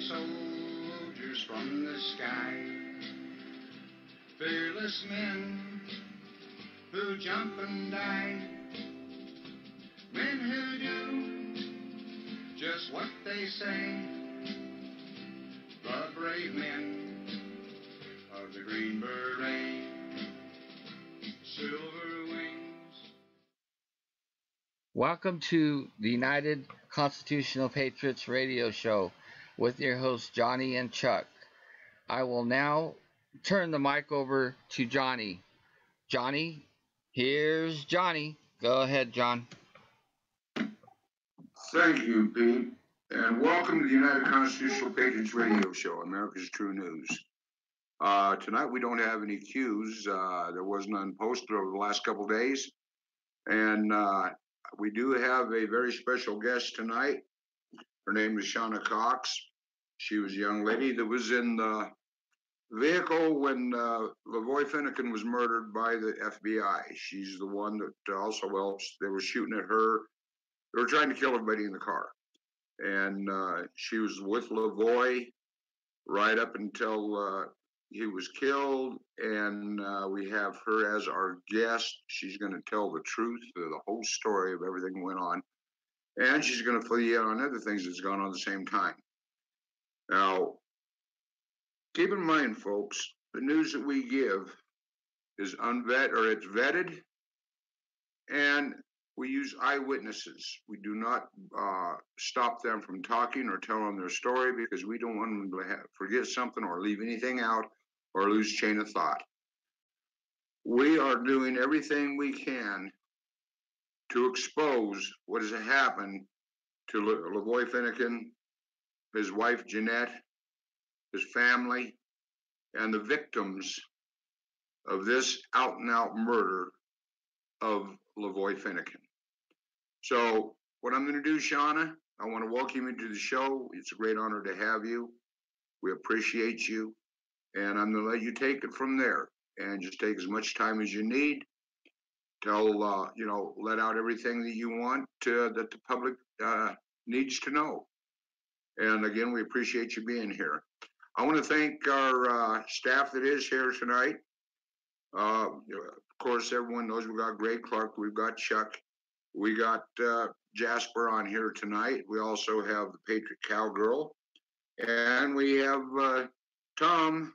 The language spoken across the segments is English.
soldiers from the sky, fearless men who jump and die, men who do just what they say, the brave men of the Green Beret, silver wings. Welcome to the United Constitutional Patriots radio show with your hosts Johnny and Chuck. I will now turn the mic over to Johnny. Johnny, here's Johnny. Go ahead, John. Thank you, Pete, and welcome to the United Constitutional Patriots radio show, America's True News. Tonight we don't have any cues. There was none posted over the last couple days, and we do have a very special guest tonight. Her name is Shawna Cox. She was a young lady that was in the vehicle when LaVoy Finicum was murdered by the FBI. She's the one that also helps. They were shooting at her. They were trying to kill everybody in the car. And she was with LaVoy right up until he was killed. And we have her as our guest. She's going to tell the truth, the whole story of everything that went on. And she's going to fill you in on other things that's gone on at the same time. Now, keep in mind, folks, the news that we give is it's vetted, and we use eyewitnesses. We do not stop them from talking or telling their story because we don't want them to forget something or leave anything out or lose chain of thought. We are doing everything we can to expose what has happened to LaVoy Finicum, his wife Jeanette, his family, and the victims of this out-and-out murder of LaVoy Finicum. So what I'm going to do, Shawna, I want to welcome you to the show. It's a great honor to have you. We appreciate you. And I'm going to let you take it from there and just take as much time as you need. Let out everything that you want that the public needs to know. And again, we appreciate you being here. I want to thank our staff that is here tonight. Of course, everyone knows we've got Greg Clark, we've got Chuck, we got Jasper on here tonight. We also have the Patriot Cowgirl, and we have Tom,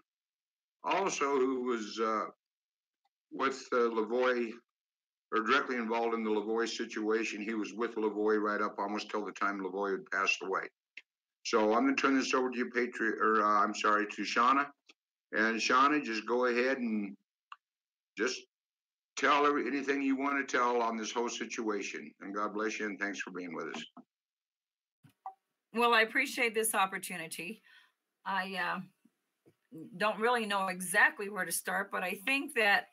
also, who was with LaVoy, or directly involved in the LaVoy situation. He was with LaVoy right up almost till the time LaVoy had passed away. So I'm going to turn this over to you, to Shawna. And Shawna, just go ahead and just tell anything you want to tell on this whole situation. And God bless you, and thanks for being with us. Well, I appreciate this opportunity. I don't really know exactly where to start, but I think that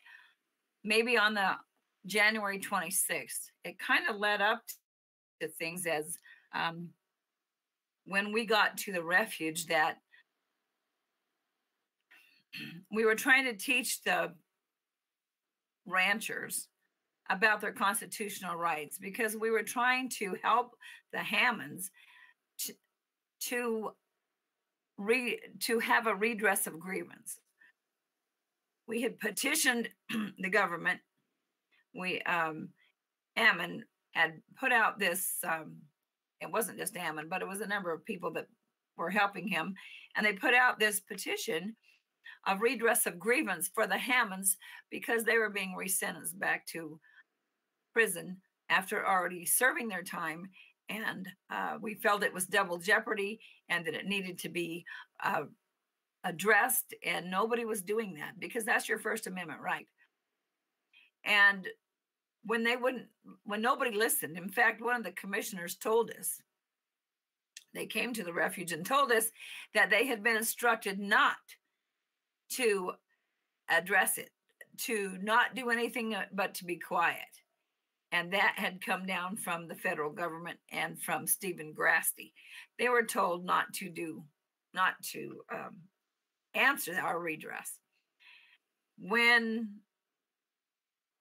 maybe on the January 26th, it kind of led up to things as when we got to the refuge, that we were trying to teach the ranchers about their constitutional rights, because we were trying to help the Hammonds to have a redress of grievance. We had petitioned the government. Ammon had put out this, it wasn't just Ammon, but it was a number of people that were helping him. And they put out this petition of redress of grievance for the Hammonds because they were being resentenced back to prison after already serving their time. And we felt it was double jeopardy and that it needed to be addressed. And nobody was doing that because that's your First Amendment right. And when nobody listened, in fact, one of the commissioners told us, they came to the refuge and told us that they had been instructed not to address it, to not do anything but to be quiet. And that had come down from the federal government and from Stephen Grasty. They were told not to answer our redress. When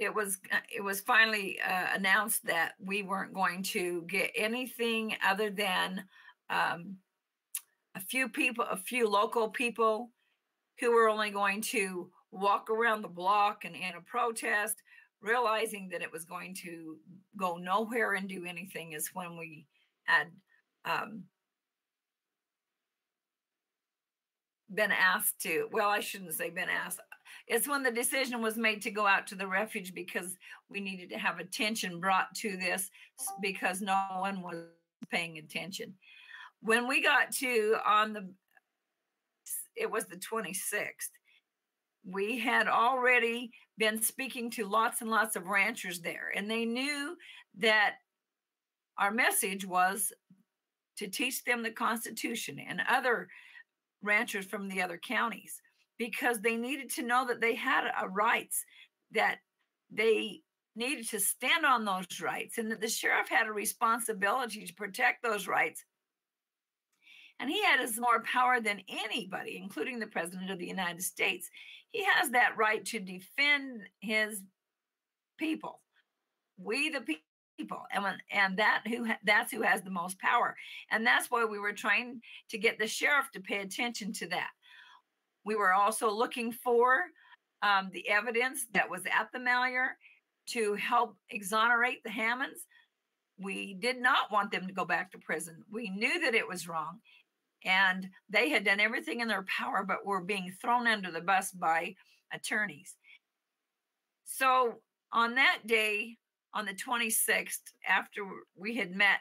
it was finally announced that we weren't going to get anything other than a few local people who were only going to walk around the block and in a protest, realizing that it was going to go nowhere and do anything, is when we had been asked to, well, I shouldn't say been asked. It's when the decision was made to go out to the refuge because we needed to have attention brought to this because no one was paying attention. When we got to it was the 26th, we had already been speaking to lots and lots of ranchers there, and they knew that our message was to teach them the Constitution and other ranchers from the other counties, because they needed to know that they had rights, that they needed to stand on those rights, and that the sheriff had a responsibility to protect those rights. And he had as more power than anybody, including the President of the United States. He has that right to defend his people, we the people, and that's who has the most power. And that's why we were trying to get the sheriff to pay attention to that. We were also looking for the evidence that was at the Malheur to help exonerate the Hammonds. We did not want them to go back to prison. We knew that it was wrong, and they had done everything in their power, but were being thrown under the bus by attorneys. So on that day, on the 26th, after we had met,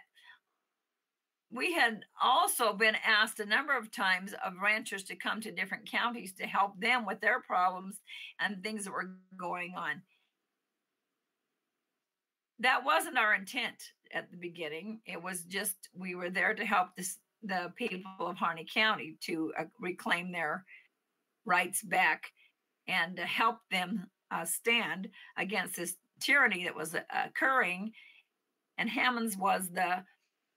we had also been asked a number of times of ranchers to come to different counties to help them with their problems and things that were going on. That wasn't our intent at the beginning. It was just, we were there to help the people of Harney County to reclaim their rights back and to help them stand against this tyranny that was occurring. And Hammonds was the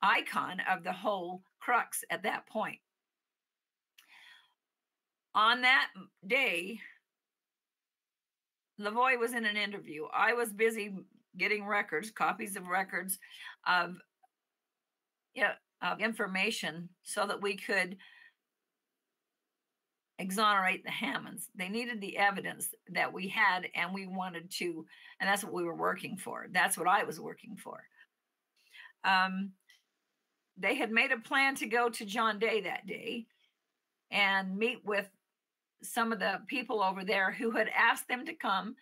icon of the whole crux at that point. On that day, Lavoie was in an interview. I was busy getting records, copies of records of information so that we could exonerate the Hammonds. They needed the evidence that we had, and we wanted to, and that's what we were working for. That's what I was working for. They had made a plan to go to John Day that day and meet with some of the people over there who had asked them to come,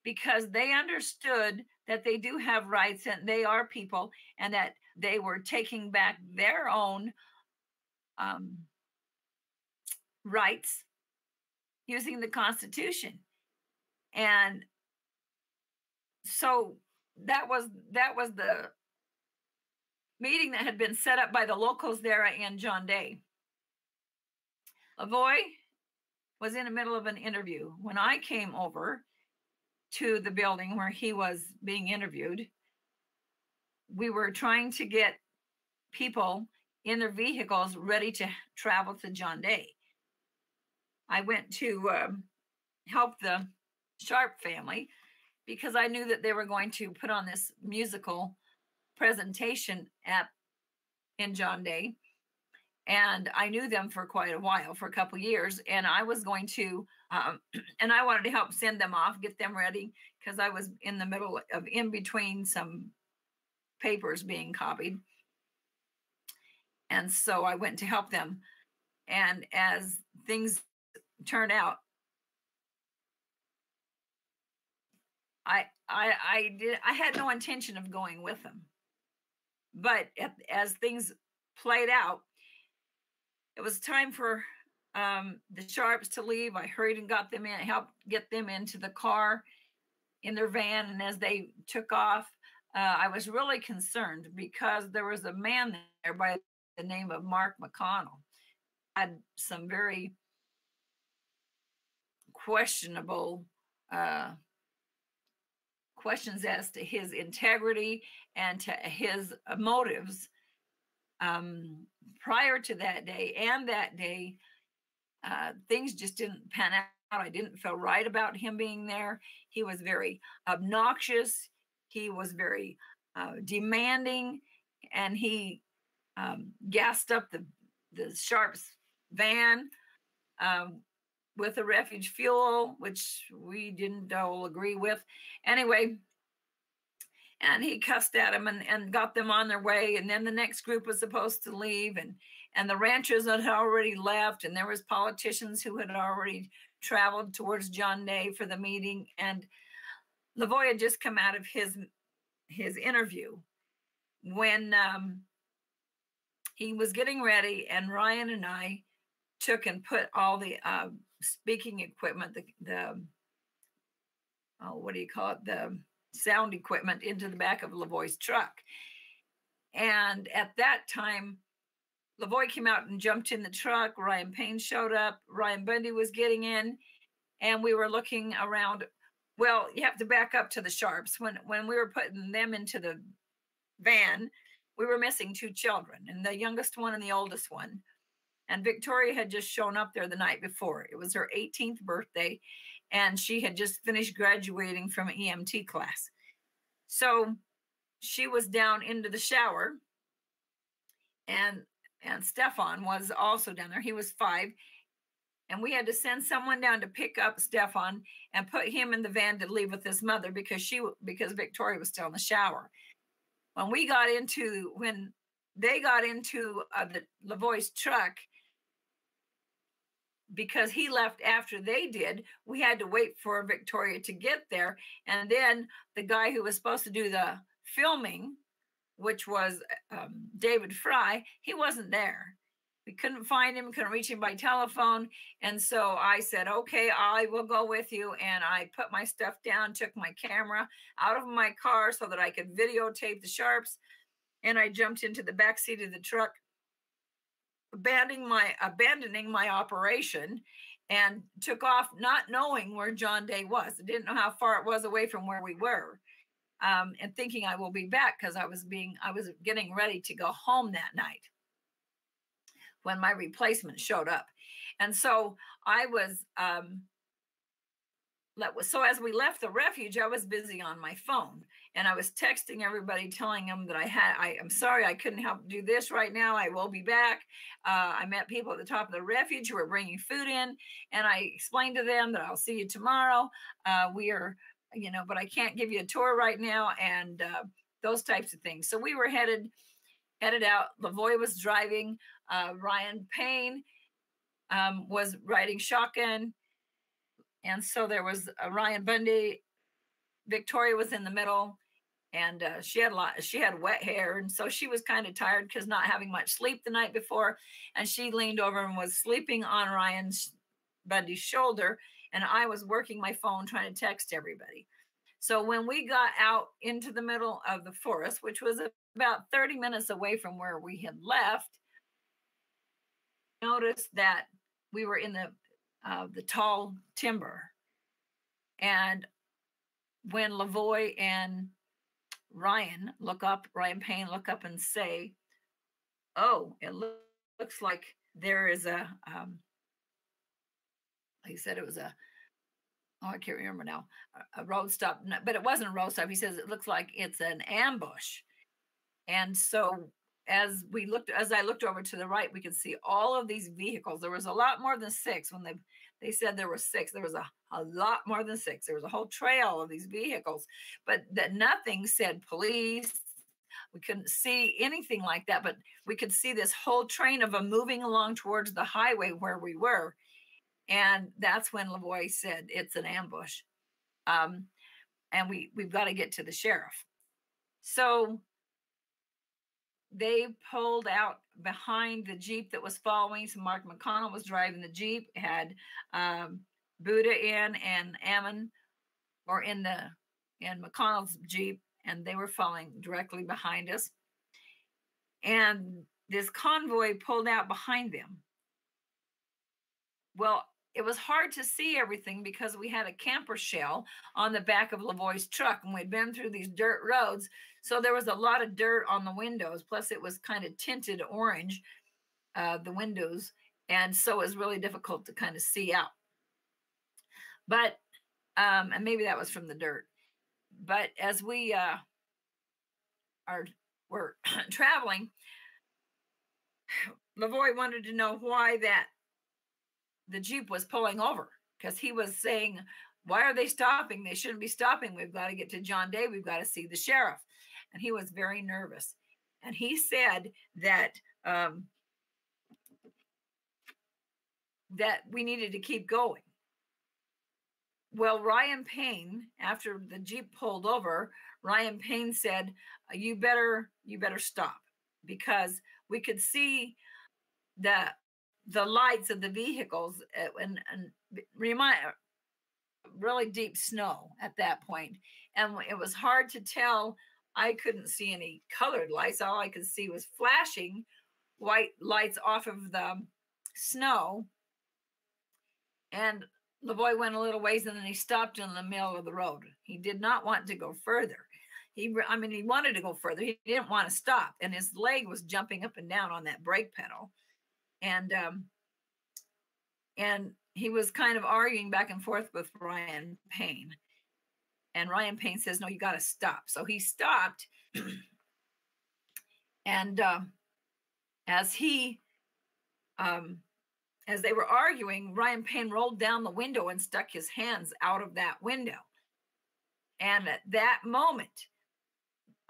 because they understood that they do have rights and they are people, and that they were taking back their own rights using the Constitution. And so that was the meeting that had been set up by the locals there in John Day. Lavoie was in the middle of an interview. When I came over to the building where he was being interviewed, we were trying to get people in their vehicles ready to travel to John Day. I went to help the Sharp family because I knew that they were going to put on this musical presentation in John Day. And I knew them for quite a while, for a couple years. And I was going to, and I wanted to help send them off, get them ready, because I was in the middle of, in between some papers being copied. And so I went to help them. And as things turned out, I had no intention of going with them. But as things played out, it was time for the Sharps to leave. I hurried and got them in, helped get them into the car in their van. And as they took off, I was really concerned because there was a man there by the name of Mark McConnell. Had some very questionable questions as to his integrity and to his motives prior to that day. And that day, things just didn't pan out. I didn't feel right about him being there. He was very obnoxious. He was very demanding, and he gassed up Sharps van with the Refuge fuel, which we didn't all agree with. Anyway, and he cussed at them and got them on their way. And then the next group was supposed to leave, and the ranchers had already left, and there was politicians who had already traveled towards John Day for the meeting. And Lavoie had just come out of his interview when he was getting ready, and Ryan and I took and put all the speaking equipment, the what do you call it, the sound equipment, into the back of Lavoie's truck. And at that time, Lavoie came out and jumped in the truck. Ryan Payne showed up. Ryan Bundy was getting in, and we were looking around. Well, you have to back up to the Sharps. When we were putting them into the van, we were missing 2 children, and the youngest one and the oldest one. And Victoria had just shown up there the night before. It was her 18th birthday, and she had just finished graduating from an EMT class. So she was down into the shower, and Stefan was also down there. He was 5, and we had to send someone down to pick up Stefan and put him in the van to leave with his mother because Victoria was still in the shower. When they got into the Lavoie's truck, because he left after they did, we had to wait for Victoria to get there. And then the guy who was supposed to do the filming, which was David Fry, he wasn't there. We couldn't find him, couldn't reach him by telephone. And so I said, okay, I will go with you. And I put my stuff down, took my camera out of my car so that I could videotape the Sharps. And I jumped into the back seat of the truck, abandoning my operation, and took off, not knowing where John Day was. I didn't know how far it was away from where we were, and thinking I will be back because I was getting ready to go home that night when my replacement showed up. And so I was, so as we left the Refuge, I was busy on my phone, and I was texting everybody, telling them that I'm sorry, I couldn't help do this right now. I will be back. I met people at the top of the Refuge who were bringing food in, and I explained to them that I'll see you tomorrow. We are, but I can't give you a tour right now, and those types of things. So we were headed out. Lavoie was driving. Ryan Payne was riding shotgun. And so there was Ryan Bundy. Victoria was in the middle, and she had wet hair, and so she was kind of tired because not having much sleep the night before. And she leaned over and was sleeping on Ryan Bundy's shoulder, and I was working my phone trying to text everybody. So when we got out into the middle of the forest, which was about 30 minutes away from where we had left, I noticed that we were in the tall timber. And when Lavoie and Ryan Payne look up and say, oh, it looks like there is like he said, it was I can't remember now, a road stop, but it wasn't a road stop. He says, it looks like it's an ambush. And so as I looked over to the right, we could see all of these vehicles. There was a lot more than 6. When they said there were 6, there was a lot more than 6. There was a whole trail of these vehicles, but that nothing said police. We couldn't see anything like that, but we could see this whole train of them moving along towards the highway where we were. And that's when Lavoie said, it's an ambush. And we've got to get to the sheriff. So they pulled out behind the Jeep that was following. So Mark McConnell was driving the Jeep, had Buddha and Ammon were in McConnell's Jeep, and they were following directly behind us. And this convoy pulled out behind them. Well, it was hard to see everything because we had a camper shell on the back of Lavoie's truck, and we'd been through these dirt roads. So there was a lot of dirt on the windows. Plus it was kind of tinted orange, the windows. And so it was really difficult to kind of see out. But, and maybe that was from the dirt. But as we were traveling, Lavoie wanted to know why that the Jeep was pulling over, because he was saying, why are they stopping? They shouldn't be stopping. We've got to get to John Day. We've got to see the sheriff. And he was very nervous. And he said that that we needed to keep going. Well, Ryan Payne, after the Jeep pulled over, Ryan Payne said, you better stop, because we could see the lights of the vehicles and really deep snow at that point. And it was hard to tell. I couldn't see any colored lights. All I could see was flashing white lights off of the snow. And Lavoie went a little ways, and then he stopped in the middle of the road. He did not want to go further. He wanted to go further. He didn't want to stop. And his leg was jumping up and down on that brake pedal. And he was kind of arguing back and forth with Ryan Payne. And Ryan Payne says, no, you got to stop. So he stopped. And as they were arguing, Ryan Payne rolled down the window and stuck his hands out of that window. And at that moment,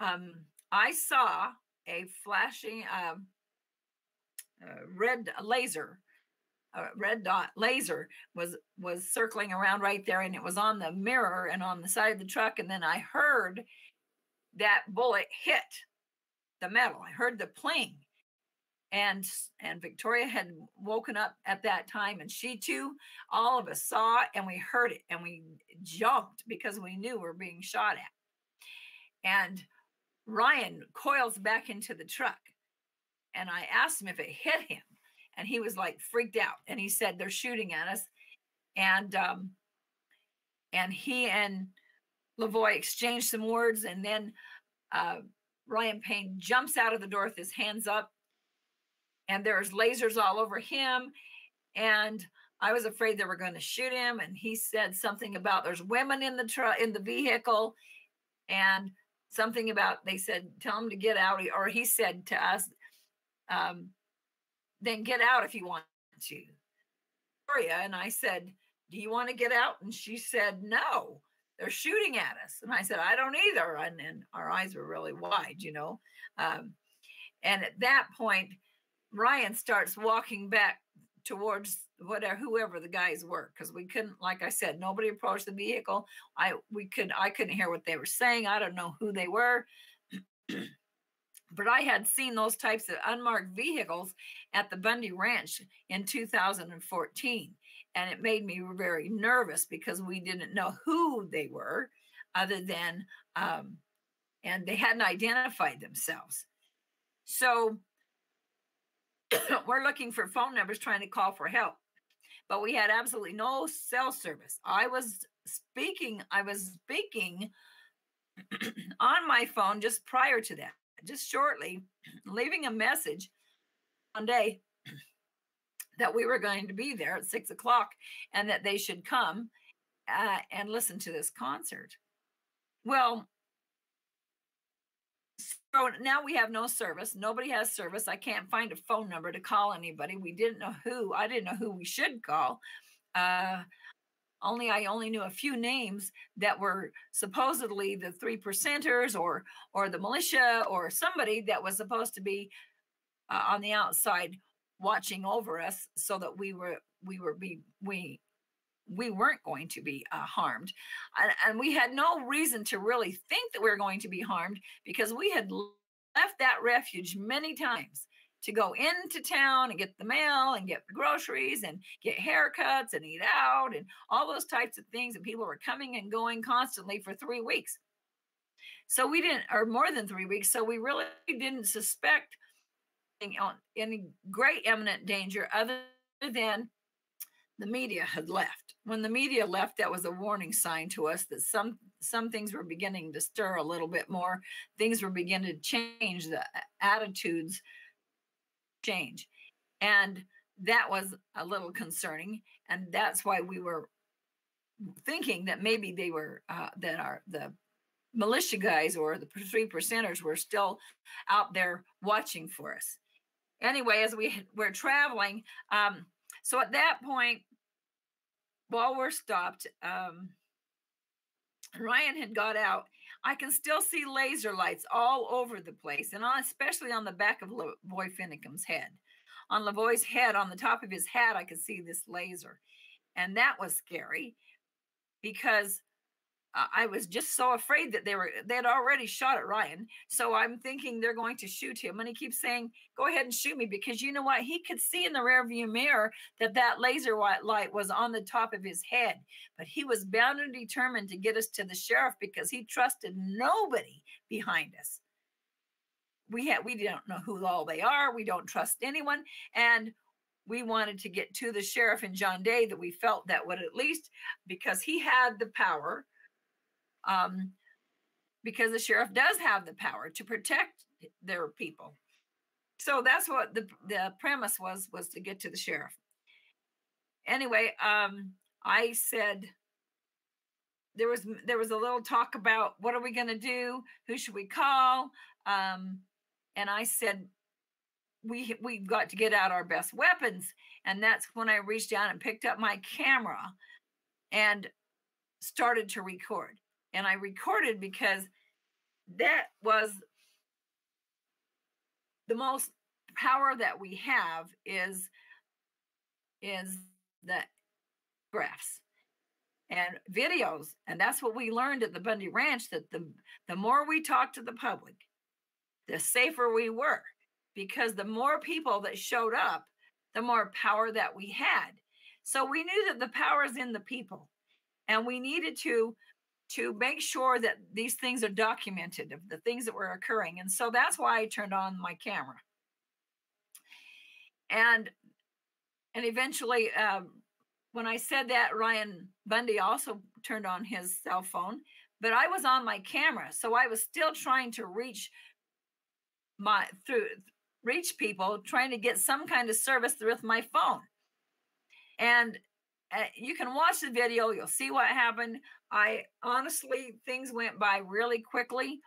I saw a flashing red dot laser was circling around right there, and it was on the mirror and on the side of the truck. And then I heard that bullet hit the metal. I heard the pling, and Victoria had woken up at that time, and she too, all of us saw it, and we heard it, and we jumped because we knew we were being shot at. And Ryan coils back into the truck, and I asked him if it hit him. And he was like freaked out. And he said, they're shooting at us. And he and Lavoie exchanged some words. And then Ryan Payne jumps out of the door with his hands up. And there's lasers all over him. And I was afraid they were going to shoot him. And he said something about there's women in the vehicle. And something about, they said, tell him to get out. Or he said to us, then get out if you want to. And I said, do you want to get out? And she said, no, they're shooting at us. And I said, I don't either. And then our eyes were really wide, you know. And at that point, Ryan starts walking back towards whoever the guys were, because we couldn't, like I said, nobody approached the vehicle. I couldn't hear what they were saying. I don't know who they were. But I had seen those types of unmarked vehicles at the Bundy Ranch in 2014. And it made me very nervous because we didn't know who they were other than, and they hadn't identified themselves. So we're looking for phone numbers, trying to call for help. But we had absolutely no cell service. I was speaking on my phone just prior to that, just shortly, leaving a message one day that we were going to be there at 6 o'clock and that they should come and listen to this concert. Well, so now we have no service. Nobody has service. I can't find a phone number to call anybody. We didn't know who. I didn't know who we should call. I only knew a few names that were supposedly the 3%ers or the militia or somebody that was supposed to be on the outside watching over us so that we weren't going to be harmed. And we had no reason to really think that we were going to be harmed because we had left that refuge many times to go into town and get the mail and get groceries and get haircuts and eat out and all those types of things. And people were coming and going constantly for 3 weeks. So we didn't, or more than 3 weeks. So we really didn't suspect any great imminent danger other than the media had left. When the media left, that was a warning sign to us that some things were beginning to stir a little bit more. Things were beginning to change, the attitudes change. And that was a little concerning. And that's why we were thinking that maybe they were, the militia guys or the 3%ers were still out there watching for us. anyway, as we're traveling, so at that point, while we're stopped, Ryan had got out. I can still see laser lights all over the place, and especially on the back of Lavoy Finicum's head. On Lavoy's head, on the top of his hat, I could see this laser. And that was scary because I was just so afraid that they had already shot at Ryan. So I'm thinking they're going to shoot him. And he keeps saying, go ahead and shoot me, because you know what? He could see in the rearview mirror that laser light was on the top of his head. But he was bound and determined to get us to the sheriff because he trusted nobody behind us. We don't know who all they are. We don't trust anyone. And we wanted to get to the sheriff in John Day that we felt that would, at least because he had the power, because the sheriff does have the power to protect their people. So that's what the premise was to get to the sheriff. Anyway, I said there was a little talk about what are we going to do? Who should we call? And I said, we've got to get out our best weapons. And that's when I reached down and picked up my camera and started to record. And I recorded because that was the most power that we have is the graphs and videos. And that's what we learned at the Bundy Ranch, that the more we talked to the public, the safer we were, because the more people that showed up, the more power that we had. So we knew that the power is in the people, and we needed to make sure that these things are documented, of the things that were occurring. And so that's why I turned on my camera. And eventually, when I said that, Ryan Bundy also turned on his cell phone, but I was on my camera. So I was still trying to reach people, trying to get some kind of service with my phone. And you can watch the video, you'll see what happened. I honestly, things went by really quickly.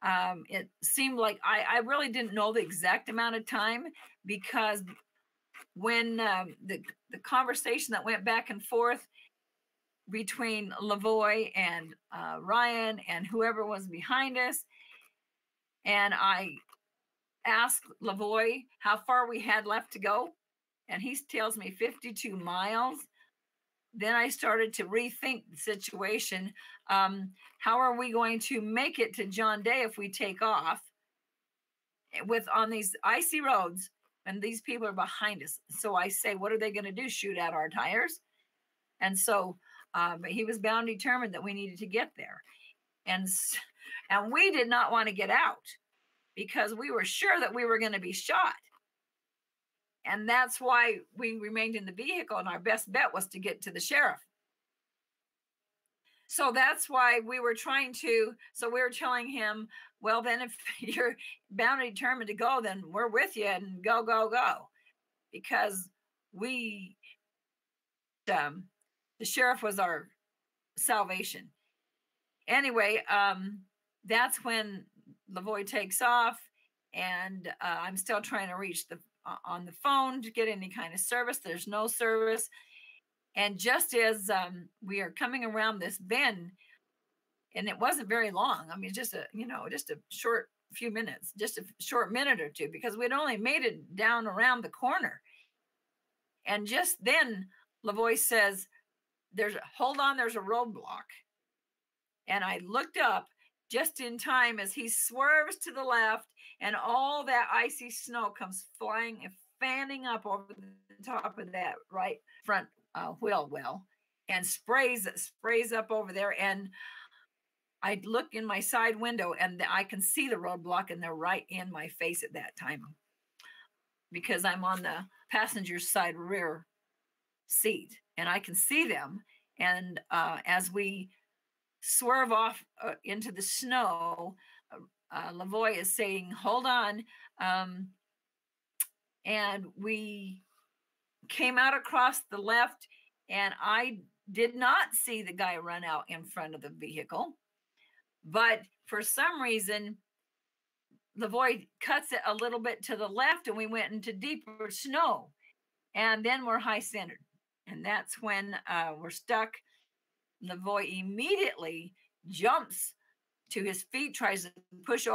It seemed like I really didn't know the exact amount of time, because when the conversation that went back and forth between Lavoy and Ryan and whoever was behind us, and I asked Lavoy how far we had left to go, and he tells me 52 miles. Then I started to rethink the situation. How are we going to make it to John Day if we take off on these icy roads and these people are behind us? So I say, what are they going to do? Shoot out our tires? And so he was bound determined that we needed to get there. And we did not want to get out because we were sure that we were going to be shot. And that's why we remained in the vehicle, and our best bet was to get to the sheriff. So that's why we were we were telling him, well, then if you're bound and determined to go, then we're with you, and go, go, go. Because the sheriff was our salvation. Anyway, that's when Lavoy takes off, and I'm still trying to reach on the phone to get any kind of service. There's no service. And just as we are coming around this bend, and it wasn't very long. I mean, just a short few minutes, just a short minute or two, because we'd only made it down around the corner. And just then Lavoy says, hold on, there's a roadblock. And I looked up just in time as he swerves to the left, and all that icy snow comes flying and fanning up over the top of that right front wheel well, and sprays up over there. And I look in my side window, and I can see the roadblock, and they're right in my face at that time, because I'm on the passenger side rear seat, and I can see them. And as we swerve off into the snow, Lavoy is saying, hold on. And we came out across the left, and I did not see the guy run out in front of the vehicle. But for some reason, Lavoy cuts it a little bit to the left, and we went into deeper snow. And then we're high centered. And that's when we're stuck. Lavoy immediately jumps to his feet, trying to push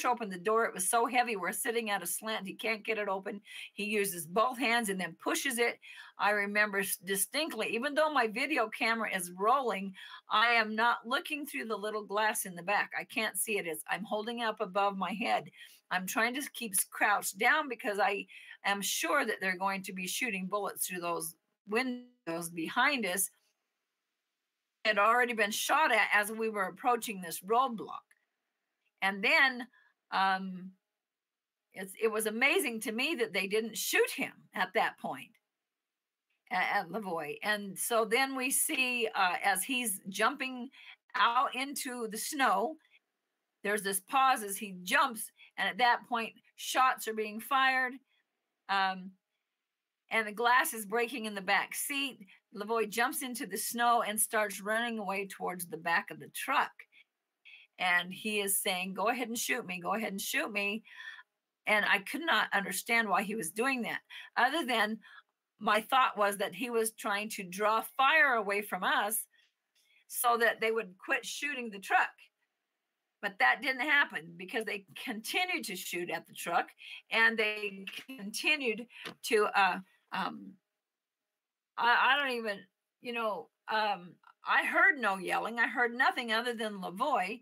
open the door. It was so heavy. We're sitting at a slant. He can't get it open. He uses both hands and then pushes it. I remember distinctly, even though my video camera is rolling, I am not looking through the little glass in the back. I can't see it. I'm holding it up above my head. I'm trying to keep crouched down because I am sure that they're going to be shooting bullets through those windows behind us. Had already been shot at as we were approaching this roadblock. And then it was amazing to me that they didn't shoot him at that point, at Lavoy. And so then we see as he's jumping out into the snow, there's this pause as he jumps, and at that point shots are being fired, and the glass is breaking in the back seat. Lavoy jumps into the snow and starts running away towards the back of the truck. And he is saying, "Go ahead and shoot me. Go ahead and shoot me." And I could not understand why he was doing that, other than my thought was that he was trying to draw fire away from us so that they would quit shooting the truck. But that didn't happen because they continued to shoot at the truck, and they continued to I don't even, I heard no yelling. I heard nothing other than Lavoy.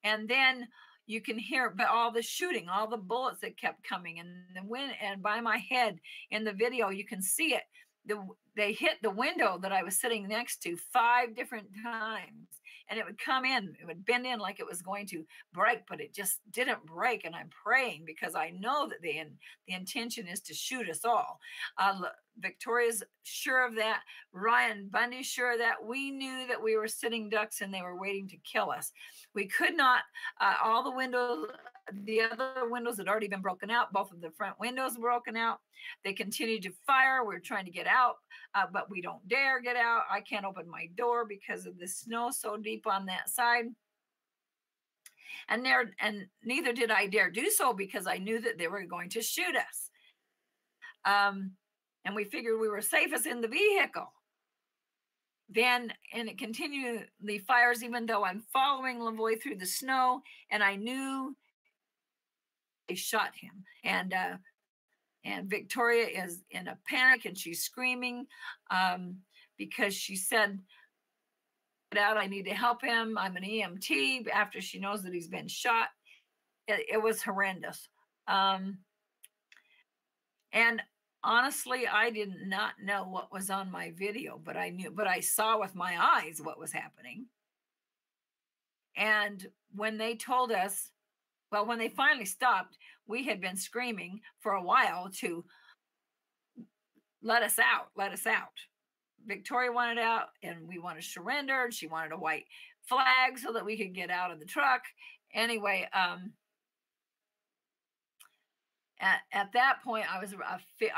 And then you can hear but all the shooting, all the bullets that kept coming. And the wind, and by my head in the video, you can see it. They hit the window that I was sitting next to 5 different times. And it would come in, it would bend in like it was going to break, but it just didn't break. And I'm praying because I know that the intention is to shoot us all. Victoria's sure of that. Ryan Bundy's sure of that. We knew that we were sitting ducks and they were waiting to kill us. We could not, all the windows, the other windows had already been broken out. Both of the front windows were broken out. They continued to fire. We were trying to get out, but we don't dare get out. I can't open my door because of the snow so deep on that side. And neither did I dare do so because I knew that they were going to shoot us. And we figured we were safest in the vehicle. And it continually fires, even though I'm following Lavoy through the snow, and I knew they shot him. And Victoria is in a panic, and she's screaming because she said, "Get out, I need to help him. I'm an EMT," after she knows that he's been shot. It was horrendous. And honestly, I did not know what was on my video, but I saw with my eyes what was happening. And when they told us, well, when they finally stopped, we had been screaming for a while to let us out. Victoria wanted out, and we wanted to surrender, and she wanted a white flag so that we could get out of the truck. Anyway, at that point, I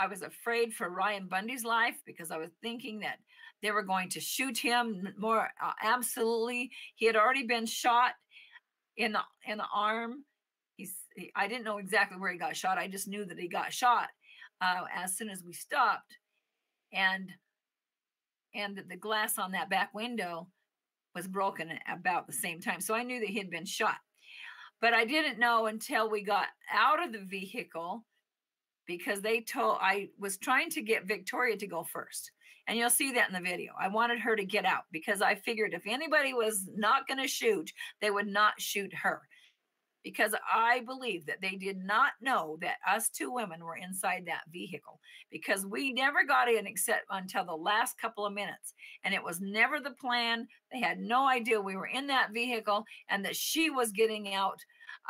was afraid for Ryan Bundy's life because I was thinking that they were going to shoot him more. Absolutely, he had already been shot in the arm. I didn't know exactly where he got shot. I just knew that he got shot as soon as we stopped, and that the glass on that back window was broken at about the same time. So I knew that he had been shot. But I didn't know until we got out of the vehicle, because I was trying to get Victoria to go first. And you'll see that in the video. I wanted her to get out because I figured if anybody was not going to shoot, they would not shoot her. Because I believe that they did not know that us 2 women were inside that vehicle, because we never got in except until the last couple of minutes. And it was never the plan. They had no idea we were in that vehicle and that she was getting out.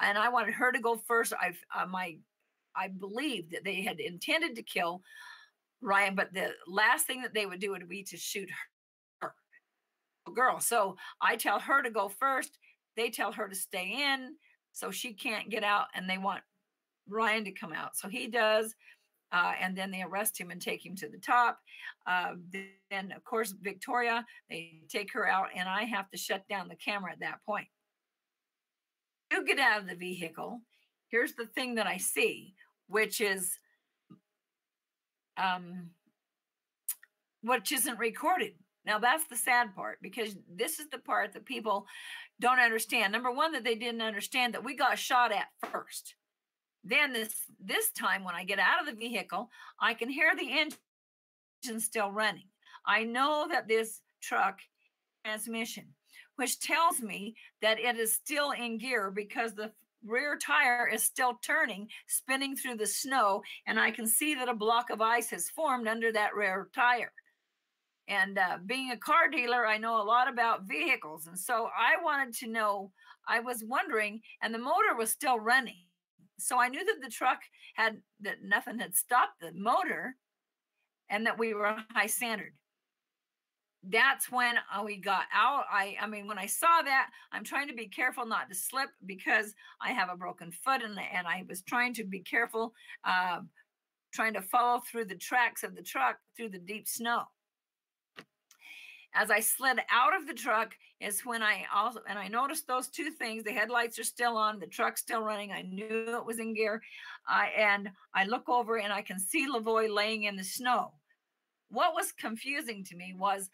And I wanted her to go first. I believed that they had intended to kill Ryan, but the last thing that they would do would be to shoot her girl. So I tell her to go first. They tell her to stay in, so she can't get out, and they want Ryan to come out. So he does, and then they arrest him and take him to the top. Then, of course, Victoria, they take her out, and I have to shut down the camera at that point. You get out of the vehicle, here's the thing that I see, which is which isn't recorded. Now that's the sad part, because this is the part that people don't understand. Number one, that they didn't understand that we got shot at first. Then this time when I get out of the vehicle, I can hear the engine still running. I know that this truck transmission, which tells me that it is still in gear because the rear tire is still turning, spinning through the snow, and I can see that a block of ice has formed under that rear tire. And being a car dealer, I know a lot about vehicles. And so I wanted to know, I was wondering, and the motor was still running. So I knew that the truck that nothing had stopped the motor and that we were high centered. That's when we got out. I mean, when I saw that, I'm trying to be careful not to slip because I have a broken foot, and I was trying to be careful, trying to follow through the tracks of the truck through the deep snow. As I slid out of the truck is when I noticed those two things. The headlights are still on, the truck's still running. I knew it was in gear. And I look over and I can see Lavoie laying in the snow. What was confusing to me was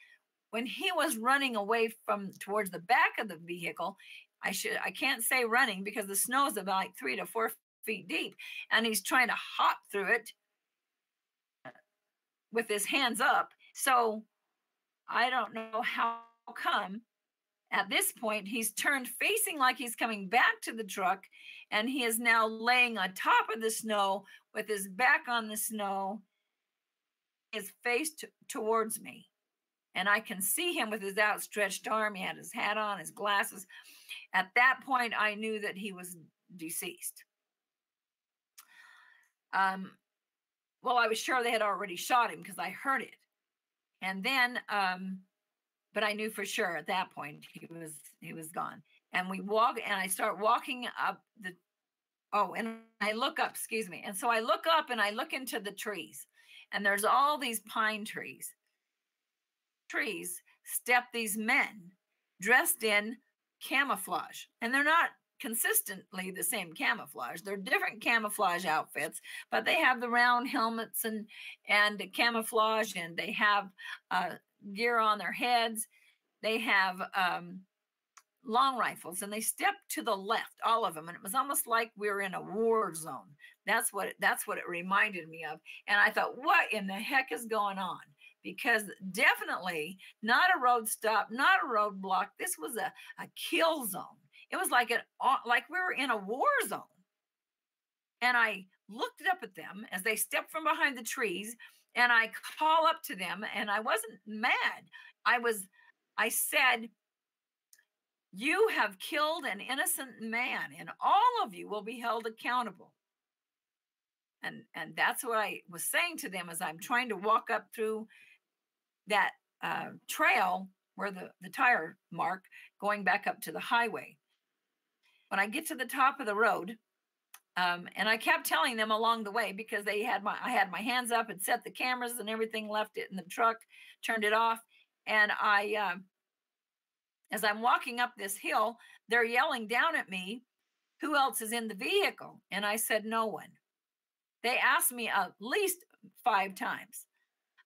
when he was running away towards the back of the vehicle, I can't say running because the snow is about like 3 to 4 feet deep, and he's trying to hop through it with his hands up. So I don't know how come at this point he's turned facing like he's coming back to the truck, and he is now laying on top of the snow with his back on the snow, his face towards me. And I can see him with his outstretched arm. He had his hat on, his glasses. At that point, I knew that he was deceased. Well, I was sure they had already shot him because I heard it. And then, but I knew for sure at that point he was gone. And I start walking up and I look up, excuse me. And so I look up and I look into the trees, and there's all these pine trees. Step these men dressed in camouflage, and they're not consistently the same camouflage. They're different camouflage outfits, but they have the round helmets and camouflage, and they have gear on their heads. They have long rifles, and they stepped to the left, all of them, and it was almost like we were in a war zone. That's what it reminded me of. And I thought, what in the heck is going on? Because definitely not a road stop, not a roadblock. This was a kill zone. It was like we were in a war zone. And I looked up at them as they stepped from behind the trees, and I call up to them, and I wasn't mad. I said, "You have killed an innocent man, and all of you will be held accountable." And that's what I was saying to them as I'm trying to walk up through that trail where the tire mark going back up to the highway. When I get to the top of the road, and I kept telling them along the way, because I had my hands up and set the cameras and everything, left it in the truck, turned it off, and as I'm walking up this hill, they're yelling down at me, "Who else is in the vehicle?" And I said, "No one." They asked me at least 5 times.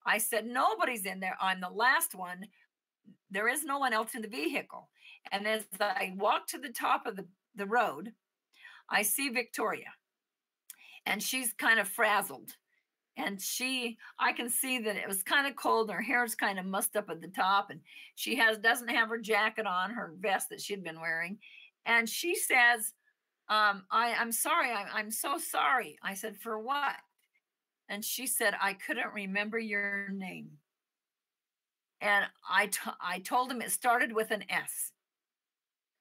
I said, "Nobody's in there. I'm the last one. There is no one else in the vehicle." And as I walk to the top of the road, I see Victoria, and she's kind of frazzled. And I can see that it was kind of cold. Her hair's kind of mussed up at the top, and she doesn't have her jacket on, her vest that she'd been wearing. And she says, I'm sorry. I'm so sorry. I said, "For what?" And she said, "I couldn't remember your name." And I told him it started with an S.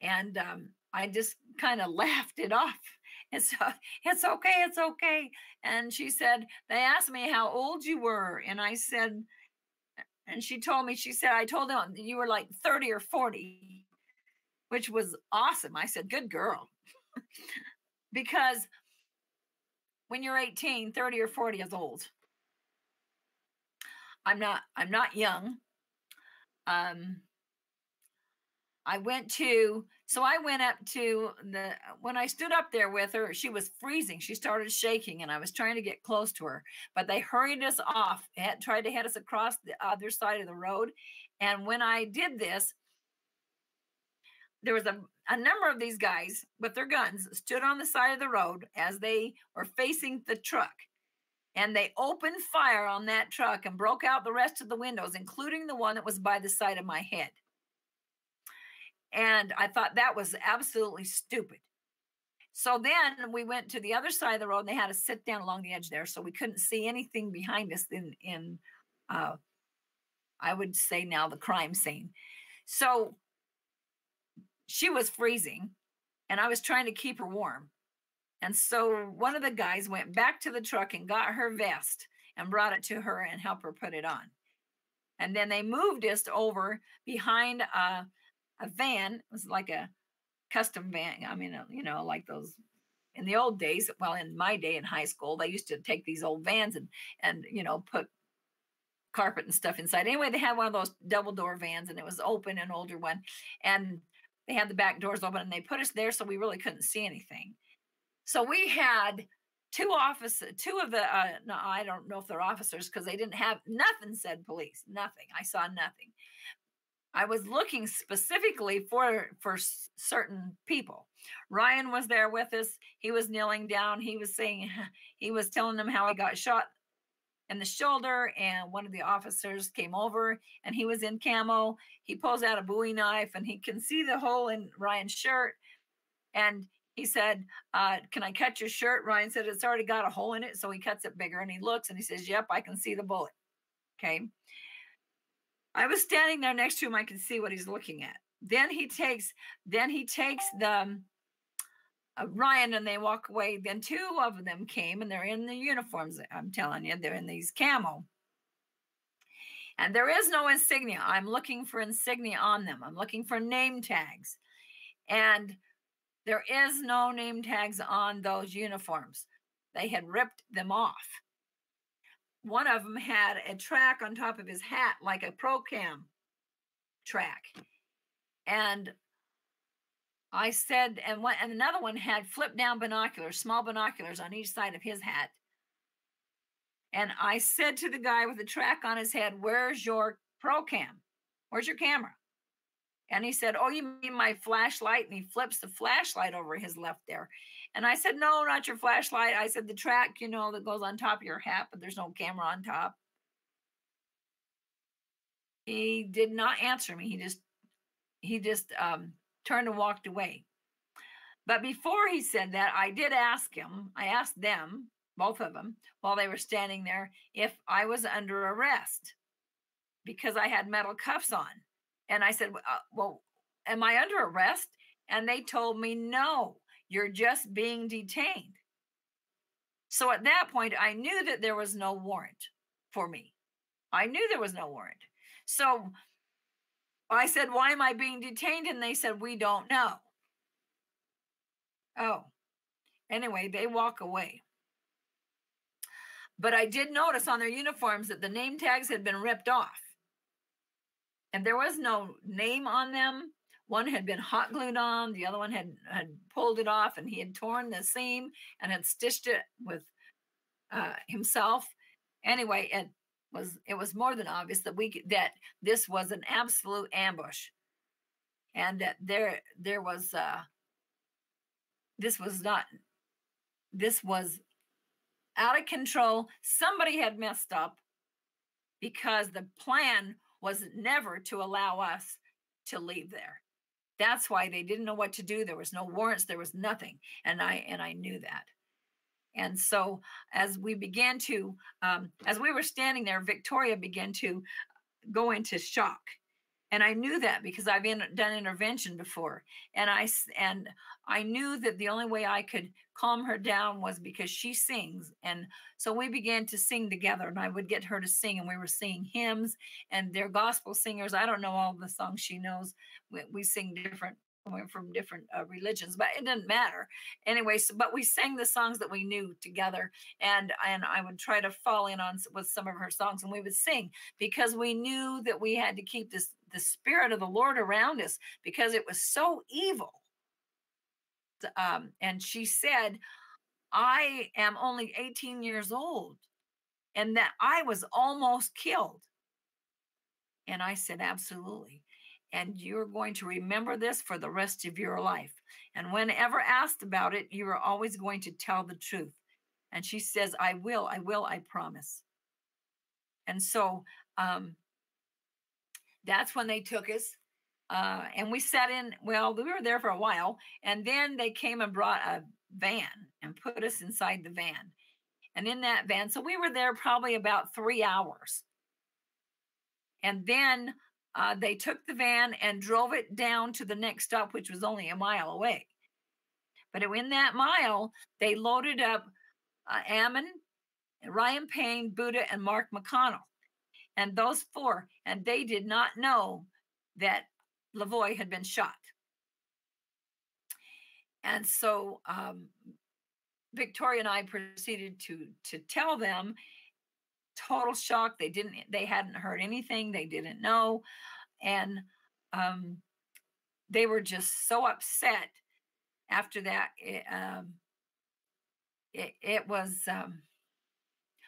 And I just kind of laughed it off. And so, "It's okay, it's okay." And she said, "They asked me how old you were." And I said, and she told me, she said, "I told them you were like 30 or 40, which was awesome." I said, "Good girl." Because when you're 18, 30 or 40 is old. I'm not young. I went up to when I stood up there with her, she was freezing. She started shaking and I was trying to get close to her, but they hurried us off, tried to head us across the other side of the road. And when I did this, there was a number of these guys with their guns stood on the side of the road as they were facing the truck. And they opened fire on that truck and broke out the rest of the windows, including the one that was by the side of my head. And I thought that was absolutely stupid. So then we went to the other side of the road and they had us sit down along the edge there. So we couldn't see anything behind us in I would say now the crime scene. So she was freezing and I was trying to keep her warm. And so one of the guys went back to the truck and got her vest and brought it to her and helped her put it on. And then they moved us over behind a van. It was like a custom van. I mean, you know, like those in the old days. Well, in my day in high school, they used to take these old vans and you know, put carpet and stuff inside. Anyway, they had one of those double door vans and it was open, an older one. And they had the back doors open and they put us there so we really couldn't see anything. So we had two of the, no, I don't know if they're officers because they didn't have, nothing said police, nothing. I saw nothing. I was looking specifically for certain people. Ryan was there with us. He was kneeling down. He was telling them how he got shot in the shoulder, and one of the officers came over and he was in camo. He pulls out a Bowie knife and he can see the hole in Ryan's shirt. And he said, can I cut your shirt? Ryan said, it's already got a hole in it. So he cuts it bigger and he looks and he says, yep, I can see the bullet. Okay. I was standing there next to him. I could see what he's looking at. Then he takes the Ryan and they walk away. Then two of them came and they're in the uniforms. I'm telling you, they're in these camo. And there is no insignia. I'm looking for insignia on them. I'm looking for name tags. And there is no name tags on those uniforms. They had ripped them off. One of them had a track on top of his hat, like a Procam track. And I said, and another one had flip down binoculars, small binoculars on each side of his hat. And I said to the guy with the track on his head, where's your Procam? Where's your camera? And he said, oh, you mean my flashlight? And he flips the flashlight over his left there. And I said, no, not your flashlight. I said, the track, you know, that goes on top of your hat, but there's no camera on top. He did not answer me. He just turned and walked away. But before he said that, I did ask him, I asked them, both of them, while they were standing there, if I was under arrest because I had metal cuffs on. And I said, well, am I under arrest? And they told me, no, you're just being detained. So at that point, I knew that there was no warrant for me. I knew there was no warrant. So I said, why am I being detained? And they said, we don't know. Oh, anyway, they walk away. But I did notice on their uniforms that the name tags had been ripped off. And there was no name on them. One had been hot glued on. The other one had pulled it off, and he had torn the seam and had stitched it with himself. Anyway, it was more than obvious that that this was an absolute ambush, and that this was out of control. Somebody had messed up because the plan was never to allow us to leave there. That's why they didn't know what to do. There was no warrants. There was nothing. And I knew that. And so as we began to, as we were standing there, Victoria began to go into shock. And I knew that because I've done intervention before. And I knew that the only way I could calm her down was because she sings. And so we began to sing together, and I would get her to sing, and we were singing hymns, and they're gospel singers. I don't know all the songs she knows. We sing different went from different religions, but it didn't matter anyway. So, but we sang the songs that we knew together, and I would try to fall in on with some of her songs, and we would sing because we knew that we had to keep the spirit of the Lord around us because it was so evil. And she said, I am only 18 years old, and that I was almost killed. And I said, absolutely. And you're going to remember this for the rest of your life. And whenever asked about it, you are always going to tell the truth. And she says, I will, I promise. And so that's when they took us. And we sat in, well, we were there for a while. And then they came and brought a van and put us inside the van. And in that van, so we were there probably about 3 hours. And then they took the van and drove it down to the next stop, which was only a mile away. But in that mile, they loaded up Ammon, Ryan Payne, Buddha, and Mark McConnell. And those 4, and they did not know that Lavoie had been shot. And so Victoria and I proceeded to tell them. Total shock. They hadn't heard anything. They didn't know. And they were just so upset after that. It was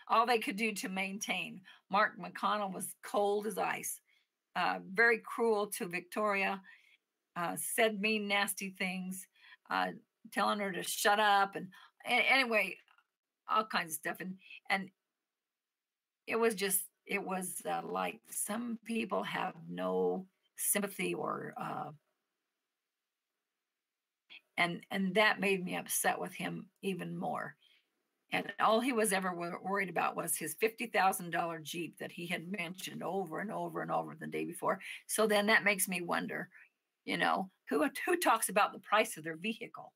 all they could do to maintain. Mark McConnell was cold as ice, very cruel to Victoria, said mean, nasty things, telling her to shut up. And anyway, all kinds of stuff. And it was like some people have no sympathy or and that made me upset with him even more. And all he was ever worried about was his $50,000 Jeep that he had mentioned over and over and over the day before. So then that makes me wonder, who talks about the price of their vehicle?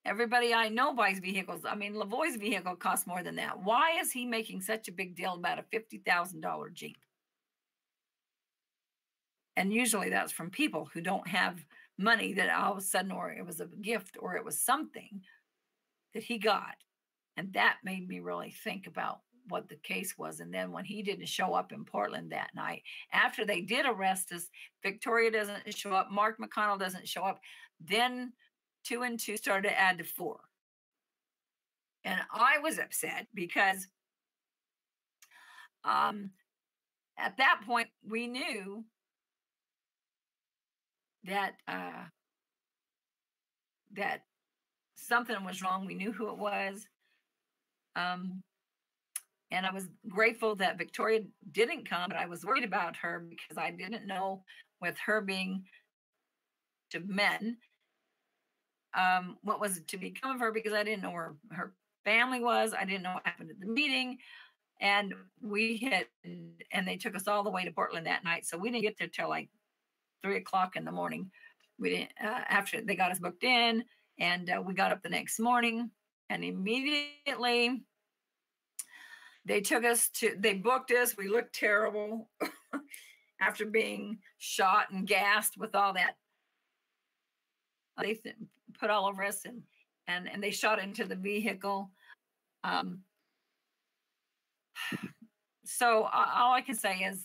Everybody I know buys vehicles. I mean, Lavoie's vehicle costs more than that. Why is he making such a big deal about a $50,000 Jeep? And usually that's from people who don't have money that all of a sudden, or it was a gift, or it was something that he got. And that made me really think about what the case was. And then when he didn't show up in Portland that night, after they did arrest us, Victoria doesn't show up, Mark McConnell doesn't show up, then 2 and 2 started to add to 4. And I was upset because at that point we knew that that something was wrong. We knew who it was. And I was grateful that Victoria didn't come, but I was worried about her because I didn't know, with her being to men, what was to become of her, because I didn't know where her family was. I didn't know what happened at the meeting. And they took us all the way to Portland that night. So we didn't get there till like 3 o'clock in the morning. We didn't, after they got us booked in, and we got up the next morning, and immediately they booked us. We looked terrible after being shot and gassed with all that. They put all over us, and they shot into the vehicle. So all I can say is,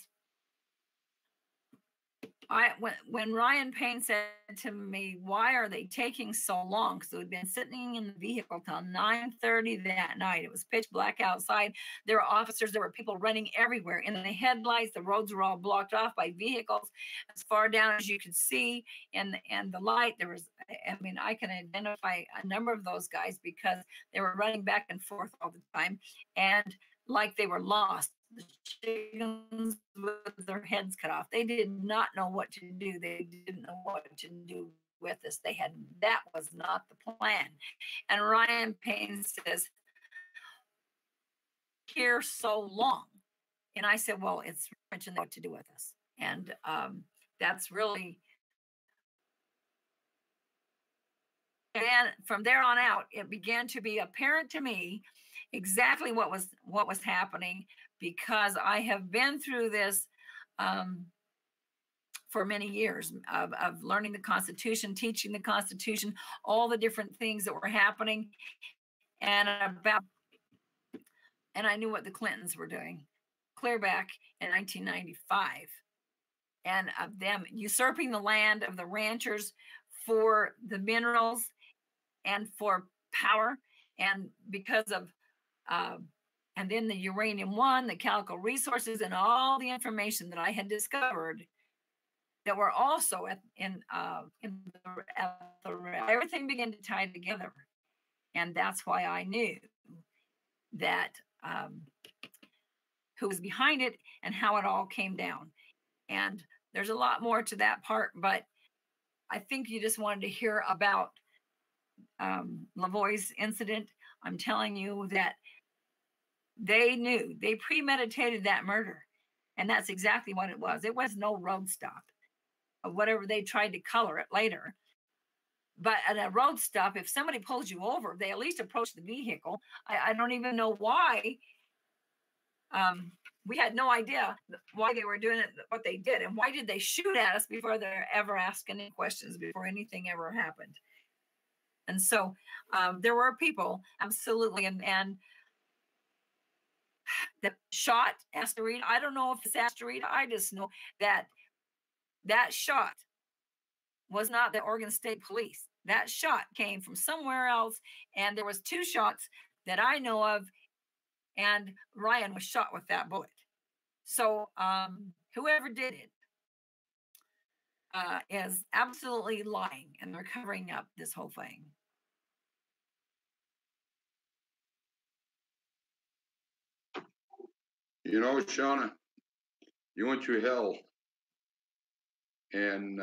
when Ryan Payne said to me, "Why are they taking so long?" Because we'd been sitting in the vehicle till 9:30 that night. It was pitch black outside. There were officers. There were people running everywhere. In the headlights, the roads were all blocked off by vehicles as far down as you could see. And the light, there was, I mean, I can identify a number of those guys because they were running back and forth all the time, and like they were lost. The chickens with their heads cut off. They did not know what to do. They didn't know what to do with us. That was not the plan. And Ryan Payne says, "Here so long." And I said, "Well, it's mentioned what to do with us." And that's really, and from there on out, it began to be apparent to me exactly what was happening, because I have been through this for many years of learning the Constitution, teaching the Constitution, all the different things that were happening, and I knew what the Clintons were doing clear back in 1995, and of them usurping the land of the ranchers for the minerals and for power, and because of and then the uranium one, the chemical resources, and all the information that I had discovered that were also everything began to tie together. And that's why I knew that who was behind it and how it all came down. And there's a lot more to that part, but I think you just wanted to hear about Lavoie's incident. I'm telling you that they knew, they premeditated that murder. And that's exactly what it was. It was no road stop, or whatever they tried to color it later. But at a road stop, if somebody pulls you over, they at least approach the vehicle. I don't even know why. We had no idea why they were doing it, what they did, and why did they shoot at us before they're ever asking any questions, before anything ever happened. And so there were people, absolutely, and that shot asteroid. I don't know if it's asteroid. I just know that that shot was not the Oregon State Police. That shot came from somewhere else, and there was 2 shots that I know of, and Ryan was shot with that bullet. So whoever did it is absolutely lying, and they're covering up this whole thing. You know, Shawna, you went through hell, and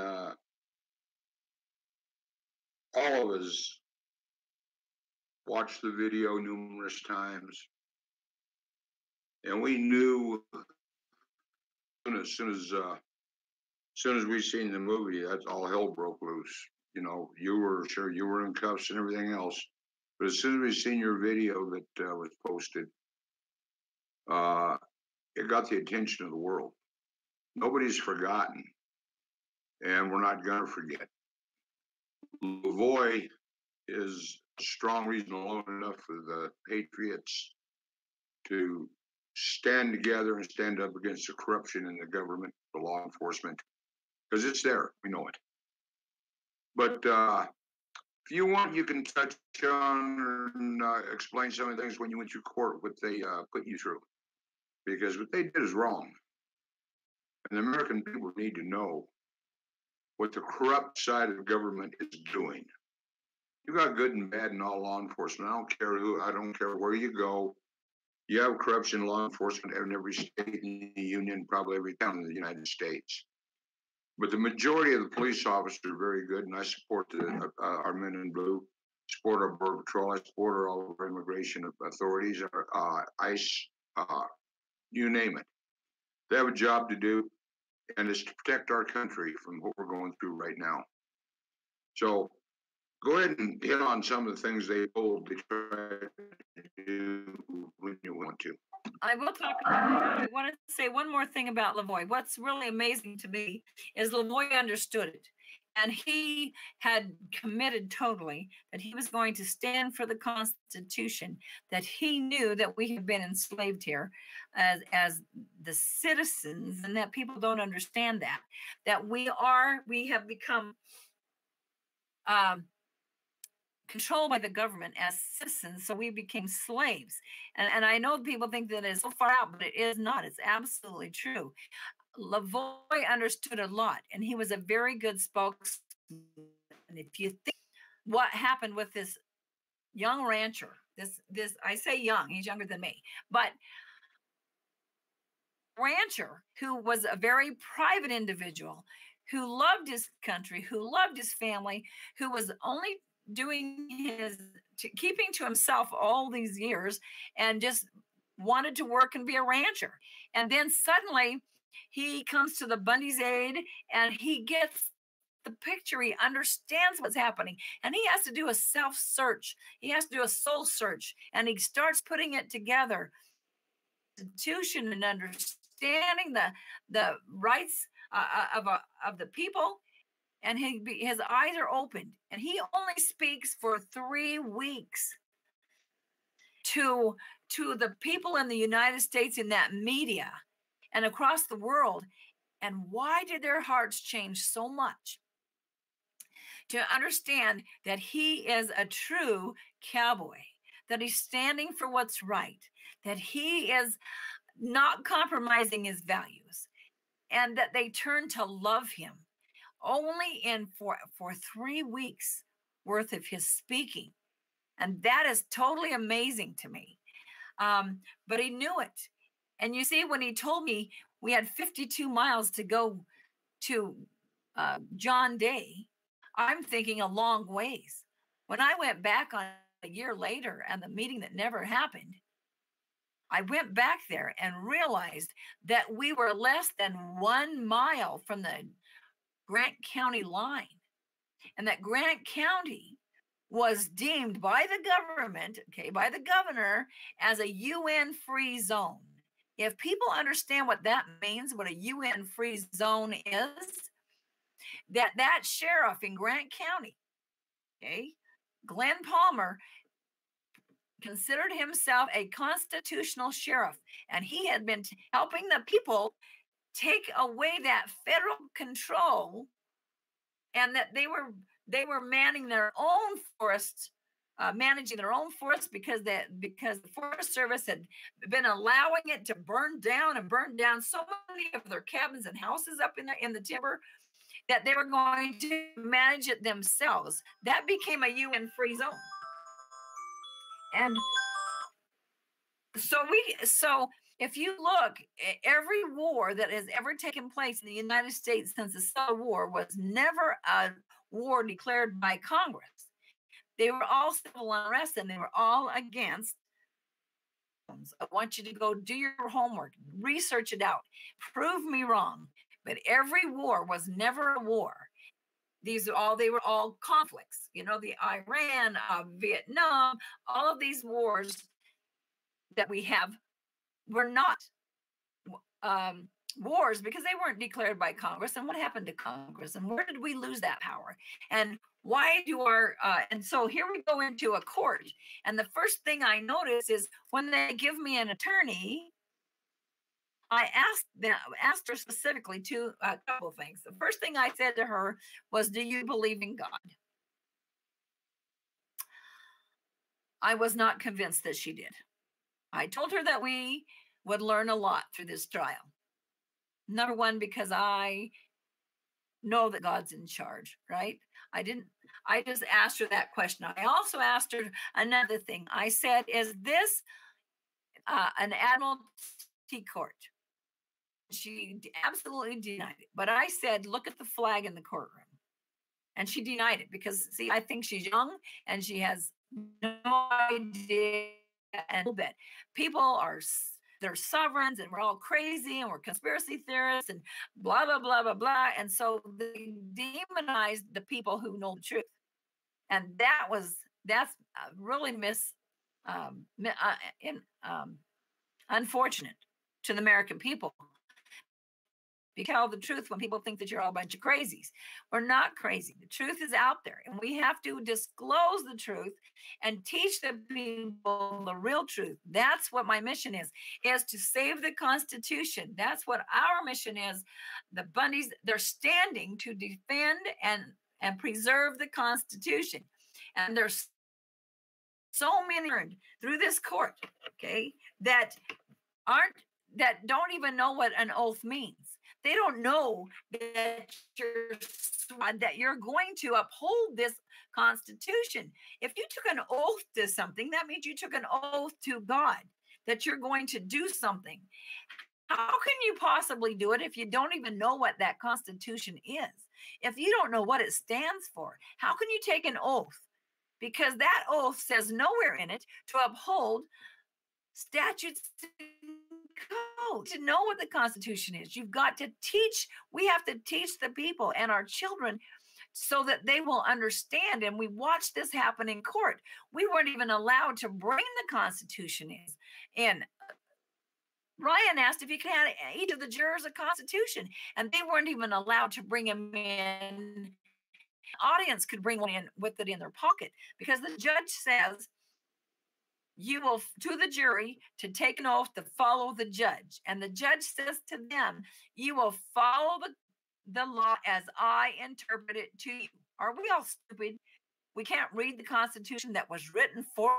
all of us watched the video numerous times, and we knew as soon as we seen the movie, that's all hell broke loose. You know, you were in cuffs and everything else, but as soon as we seen your video that was posted, it got the attention of the world. Nobody's forgotten, and we're not gonna forget. Lavoie is a strong reason alone enough for the Patriots to stand together and stand up against the corruption in the government, the law enforcement, because it's there. We know it. But if you want, you can touch on and explain some of the things when you went through court, what they put you through, because what they did is wrong. And the American people need to know what the corrupt side of the government is doing. You got good and bad in all law enforcement. I don't care where you go. You have corruption in law enforcement in every state in the union, probably every town in the United States. But the majority of the police officers are very good, and I support our men in blue, support our Border Patrol, I support all of our immigration authorities, our ICE, you name it. They have a job to do, and it's to protect our country from what we're going through right now. So go ahead and hit on some of the things they told they tried to do when you want to. I will talk about it. I want to say one more thing about Lavoie. What's really amazing to me is Lavoie understood it. And he had committed totally that he was going to stand for the Constitution, that he knew that we have been enslaved here as the citizens, and that people don't understand that we have become controlled by the government as citizens, so we became slaves. And I know people think that it's so far out, but it is not. It's absolutely true. Lavoie understood a lot, and he was a very good spokesman. And if you think what happened with this young rancher, this I say young, he's younger than me, but rancher who was a very private individual, who loved his country, who loved his family, who was only doing keeping to himself all these years and just wanted to work and be a rancher. And then suddenly he comes to the Bundy's aid, and he gets the picture. He understands what's happening, and he has to do a self-search. He has to do a soul search, and he starts putting it together. Constitution and understanding the rights of the people, and his eyes are opened, and he only speaks for 3 weeks to the people in the United States, in that media and across the world. And why did their hearts change so much? To understand that he is a true cowboy, that he's standing for what's right, that he is not compromising his values, and that they turn to love him only for 3 weeks worth of his speaking. And that is totally amazing to me. But he knew it. And you see, when he told me we had 52 miles to go to John Day, I'm thinking a long ways. When I went back on a year later and the meeting that never happened, I went back there and realized that we were less than 1 mile from the Grant County line, and that Grant County was deemed by the government, by the governor, as a UN free zone. If people understand what that means, what a UN free zone is, that sheriff in Grant County, Glenn Palmer, considered himself a constitutional sheriff, and he had been helping the people take away that federal control, and that they were manning their own forests, managing their own forests, because the Forest Service had been allowing it to burn down so many of their cabins and houses up in the timber, that they were going to manage it themselves. That became a UN free zone. And so if you look, every war that has ever taken place in the United States since the Civil War was never a war declared by Congress. They were all civil unrest, and they were all against. I want you to go do your homework, research it out, prove me wrong. But every war was never a war. They were all conflicts. The Iran, Vietnam, all of these wars that we have were not wars because they weren't declared by Congress. And what happened to Congress? And where did we lose that power? And why do and so here we go into a court. And the first thing I notice is when they give me an attorney, I asked her specifically a couple of things. The first thing I said to her was, do you believe in God? I was not convinced that she did. I told her that we would learn a lot through this trial. Number one, because I know that God's in charge, right? I just asked her that question. I also asked her another thing. I said, is this an admiralty court? She absolutely denied it. But I said, look at the flag in the courtroom. And she denied it because, see, I think she's young and she has no idea a little bit. They're sovereigns and we're all crazy and we're conspiracy theorists and blah, blah, blah, blah, blah. And so they demonized the people who know the truth. And that's really unfortunate to the American people. You tell the truth when people think that you're all a bunch of crazies. We're not crazy. The truth is out there, and we have to disclose the truth and teach the people the real truth. That's what my mission is to save the Constitution. That's what our mission is. The Bundys, they're standing to defend and preserve the Constitution. And there's so many through this court, that don't even know what an oath means. They don't know that you're going to uphold this Constitution. If you took an oath to something, that means you took an oath to God that you're going to do something. How can you possibly do it if you don't even know what that Constitution is? If you don't know what it stands for, how can you take an oath? Because that oath says nowhere in it to uphold statutes code. To know what the Constitution is, you've got to teach. We have to teach the people and our children so that they will understand. And we watched this happen in court. We weren't even allowed to bring the Constitution in. Ryan asked if he could hand each of the jurors a constitution, and they weren't even allowed to bring him in. Audience could bring one in with it in their pocket, because the judge says you will, to the jury, to take an oath to follow the judge. And the judge says to them, you will follow the law as I interpret it to you. Are we all stupid? We can't read the Constitution that was written for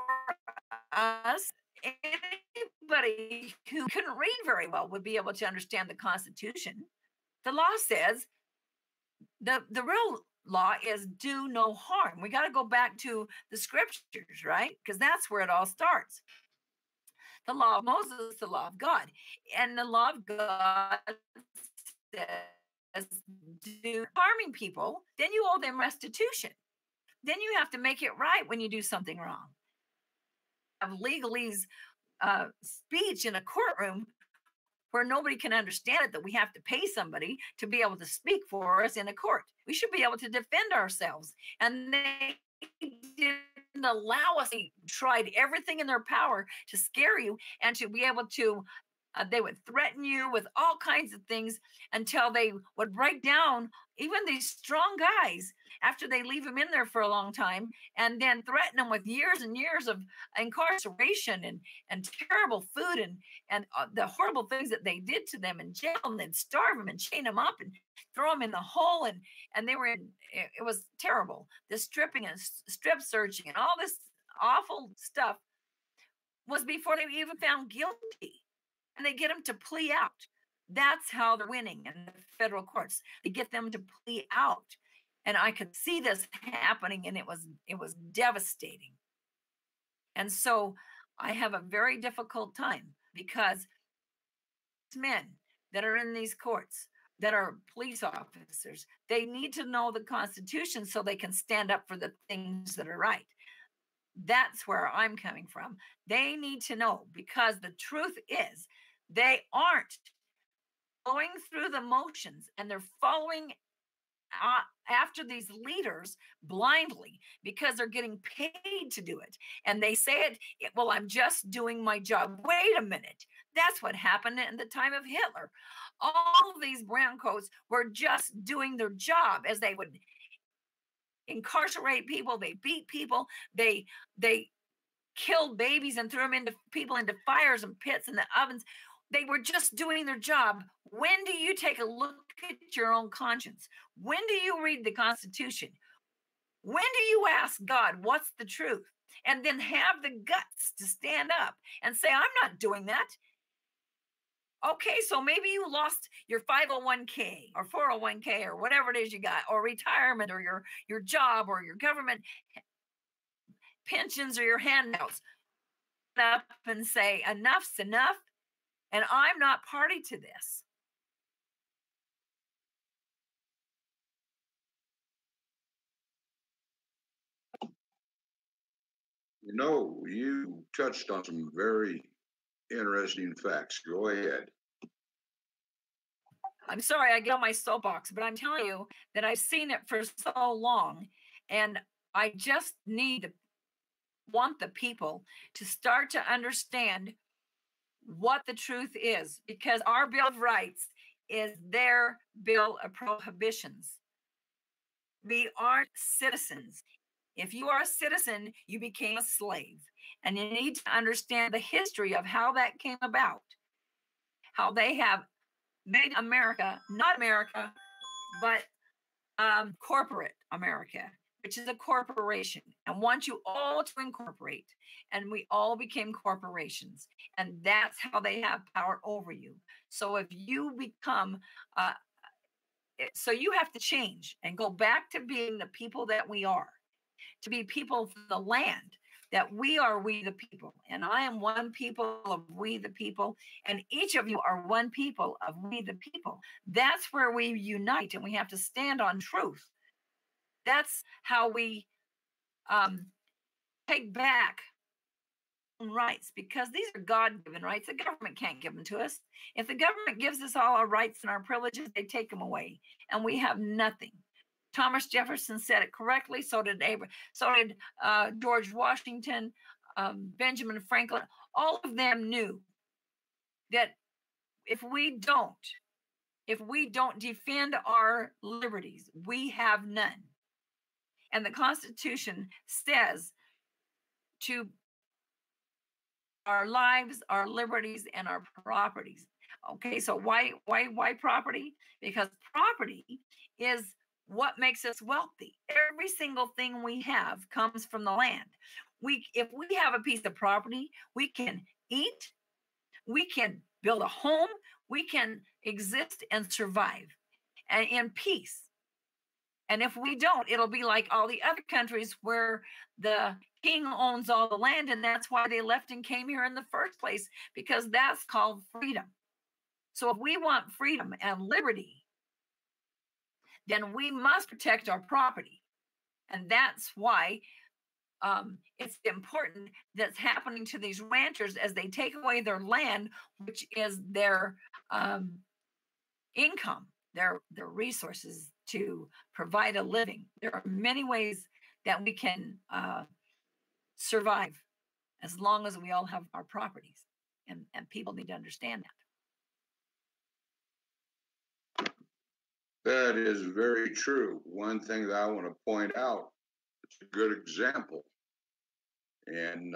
us. Anybody who couldn't read very well would be able to understand the Constitution. The law says the real law is do no harm. We got to go back to the scriptures, right? Because that's where it all starts. The law of Moses, the law of God. And the law of God says do harming people, then you owe them restitution. Then you have to make it right when you do something wrong. Of legalese speech in a courtroom where nobody can understand it, that we have to pay somebody to be able to speak for us in a court. We should be able to defend ourselves. And they didn't allow us. They tried everything in their power to scare you and to be able to, they would threaten you with all kinds of things until they would break down even these strong guys after they leave them in there for a long time, and then threaten them with years and years of incarceration and terrible food and the horrible things that they did to them in jail, and they'd starve them and chain them up and throw them in the hole, and they were in, it was terrible. The stripping and strip searching and all this awful stuff was before they were even found guilty, and they get them to plea out. That's how they're winning in the federal courts. They get them to plea out. And I could see this happening, and it was devastating. And so I have a very difficult time, because men that are in these courts, that are police officers, they need to know the Constitution so they can stand up for the things that are right. That's where I'm coming from. They need to know, because the truth is they aren't going through the motions, and they're following after these leaders blindly because they're getting paid to do it. And they say it, well, I'm just doing my job. Wait a minute. That's what happened in the time of Hitler. All of these brown coats were just doing their job, as they would incarcerate people, they beat people, they killed babies and threw them into fires and pits and the ovens. They were just doing their job. When do you take a look at your own conscience? When do you read the Constitution? When do you ask God, what's the truth? And then have the guts to stand up and say, I'm not doing that. Okay, so maybe you lost your 501k or 401k or whatever it is you got, or retirement, or your job, or your government pensions, or your handouts. Up and say, enough's enough, and I'm not party to this. You know, you touched on some very interesting facts. Go ahead. I'm sorry I get on my soapbox, but I'm telling you that I've seen it for so long, and I just want the people to start to understand what the truth is, because our Bill of Rights is their Bill of Prohibitions. We aren't citizens. If you are a citizen, you became a slave, and you need to understand the history of how that came about, how they have made America, not America, but corporate America, which is a corporation, and want you all to incorporate. And we all became corporations, and that's how they have power over you. So if you become, so you have to change and go back to being the people that we are, to be people of the land, that we are we the people. And I am one people of we the people, and each of you are one people of we the people. That's where we unite, and we have to stand on truth. That's how we take back rights, because these are God-given rights. The government can't give them to us. If the government gives us all our rights and our privileges, they take them away, and we have nothing. Thomas Jefferson said it correctly. So did George Washington, Benjamin Franklin. All of them knew that if we don't defend our liberties, we have none. And the Constitution says to our lives, our liberties, and our properties. Okay, so why property? Because property is what makes us wealthy. Every single thing we have comes from the land. If we have a piece of property, we can eat, we can build a home, we can exist and survive and in peace. And if we don't, it'll be like all the other countries where the king owns all the land, and that's why they left and came here in the first place, because that's called freedom. So if we want freedom and liberty, then we must protect our property. And that's why it's important that's happening to these ranchers as they take away their land, which is their income, their resources to provide a living. There are many ways that we can survive as long as we all have our properties, and people need to understand that. That is very true. One thing that I want to point out, it's a good example. And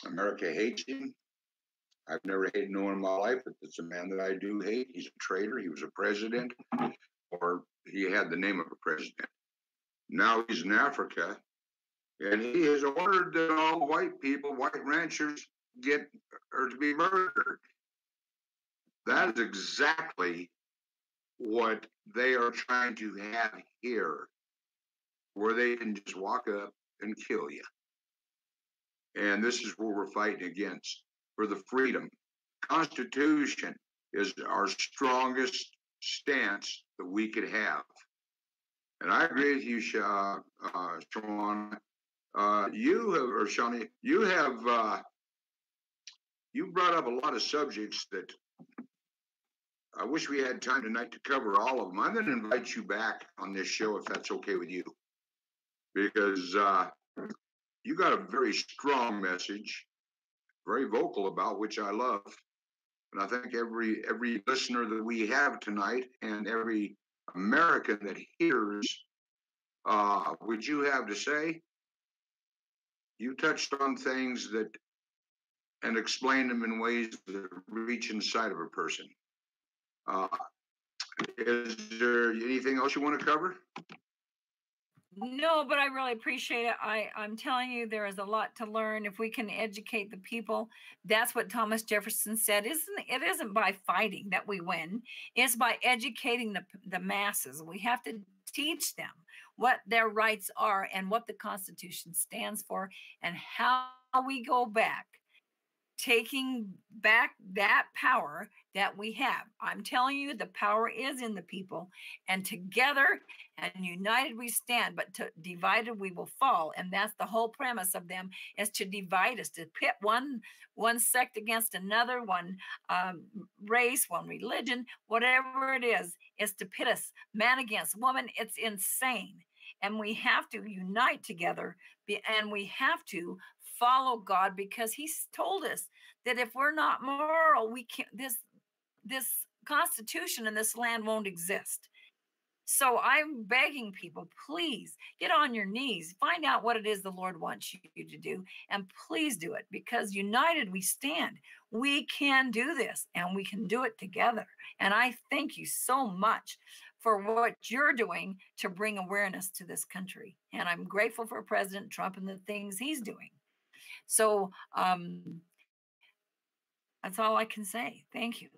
America hates him. I've never hated no one in my life, but it's a man that I do hate. He's a traitor. He was a president, or he had the name of a president. Now he's in Africa, and he has ordered that all white people, white ranchers, to be murdered. That is exactly what they are trying to have here, where they can just walk up and kill you. And this is what we're fighting against, for the freedom. Constitution is our strongest stance that we could have. And I agree with you, Shawna. Shawna, you brought up a lot of subjects that I wish we had time tonight to cover all of them. I'm going to invite you back on this show if that's okay with you, because you got a very strong message, very vocal about, which I love. And I think every listener that we have tonight and every American that hears what you have to say, you touched on things that and explained them in ways that reach inside of a person. Is there anything else you want to cover? No, but I really appreciate it. I'm telling you, there is a lot to learn if we can educate the people. That's what Thomas Jefferson said. It isn't by fighting that we win. It's by educating the masses. We have to teach them what their rights are and what the Constitution stands for and how we go back, taking back that power that we have. I'm telling you, the power is in the people, and together and united we stand, but divided we will fall. And that's the whole premise of them, is to divide us, to pit one sect against another, one race, one religion, whatever it is to pit us, man against woman. It's insane. And we have to unite together, and we have to follow God, because he's told us that if we're not moral, we can't, this Constitution and this land won't exist. So I'm begging people, please get on your knees, find out what it is the Lord wants you to do, and please do it, because united we stand. We can do this, and we can do it together. And I thank you so much for what you're doing to bring awareness to this country. And I'm grateful for President Trump and the things he's doing. So that's all I can say. Thank you.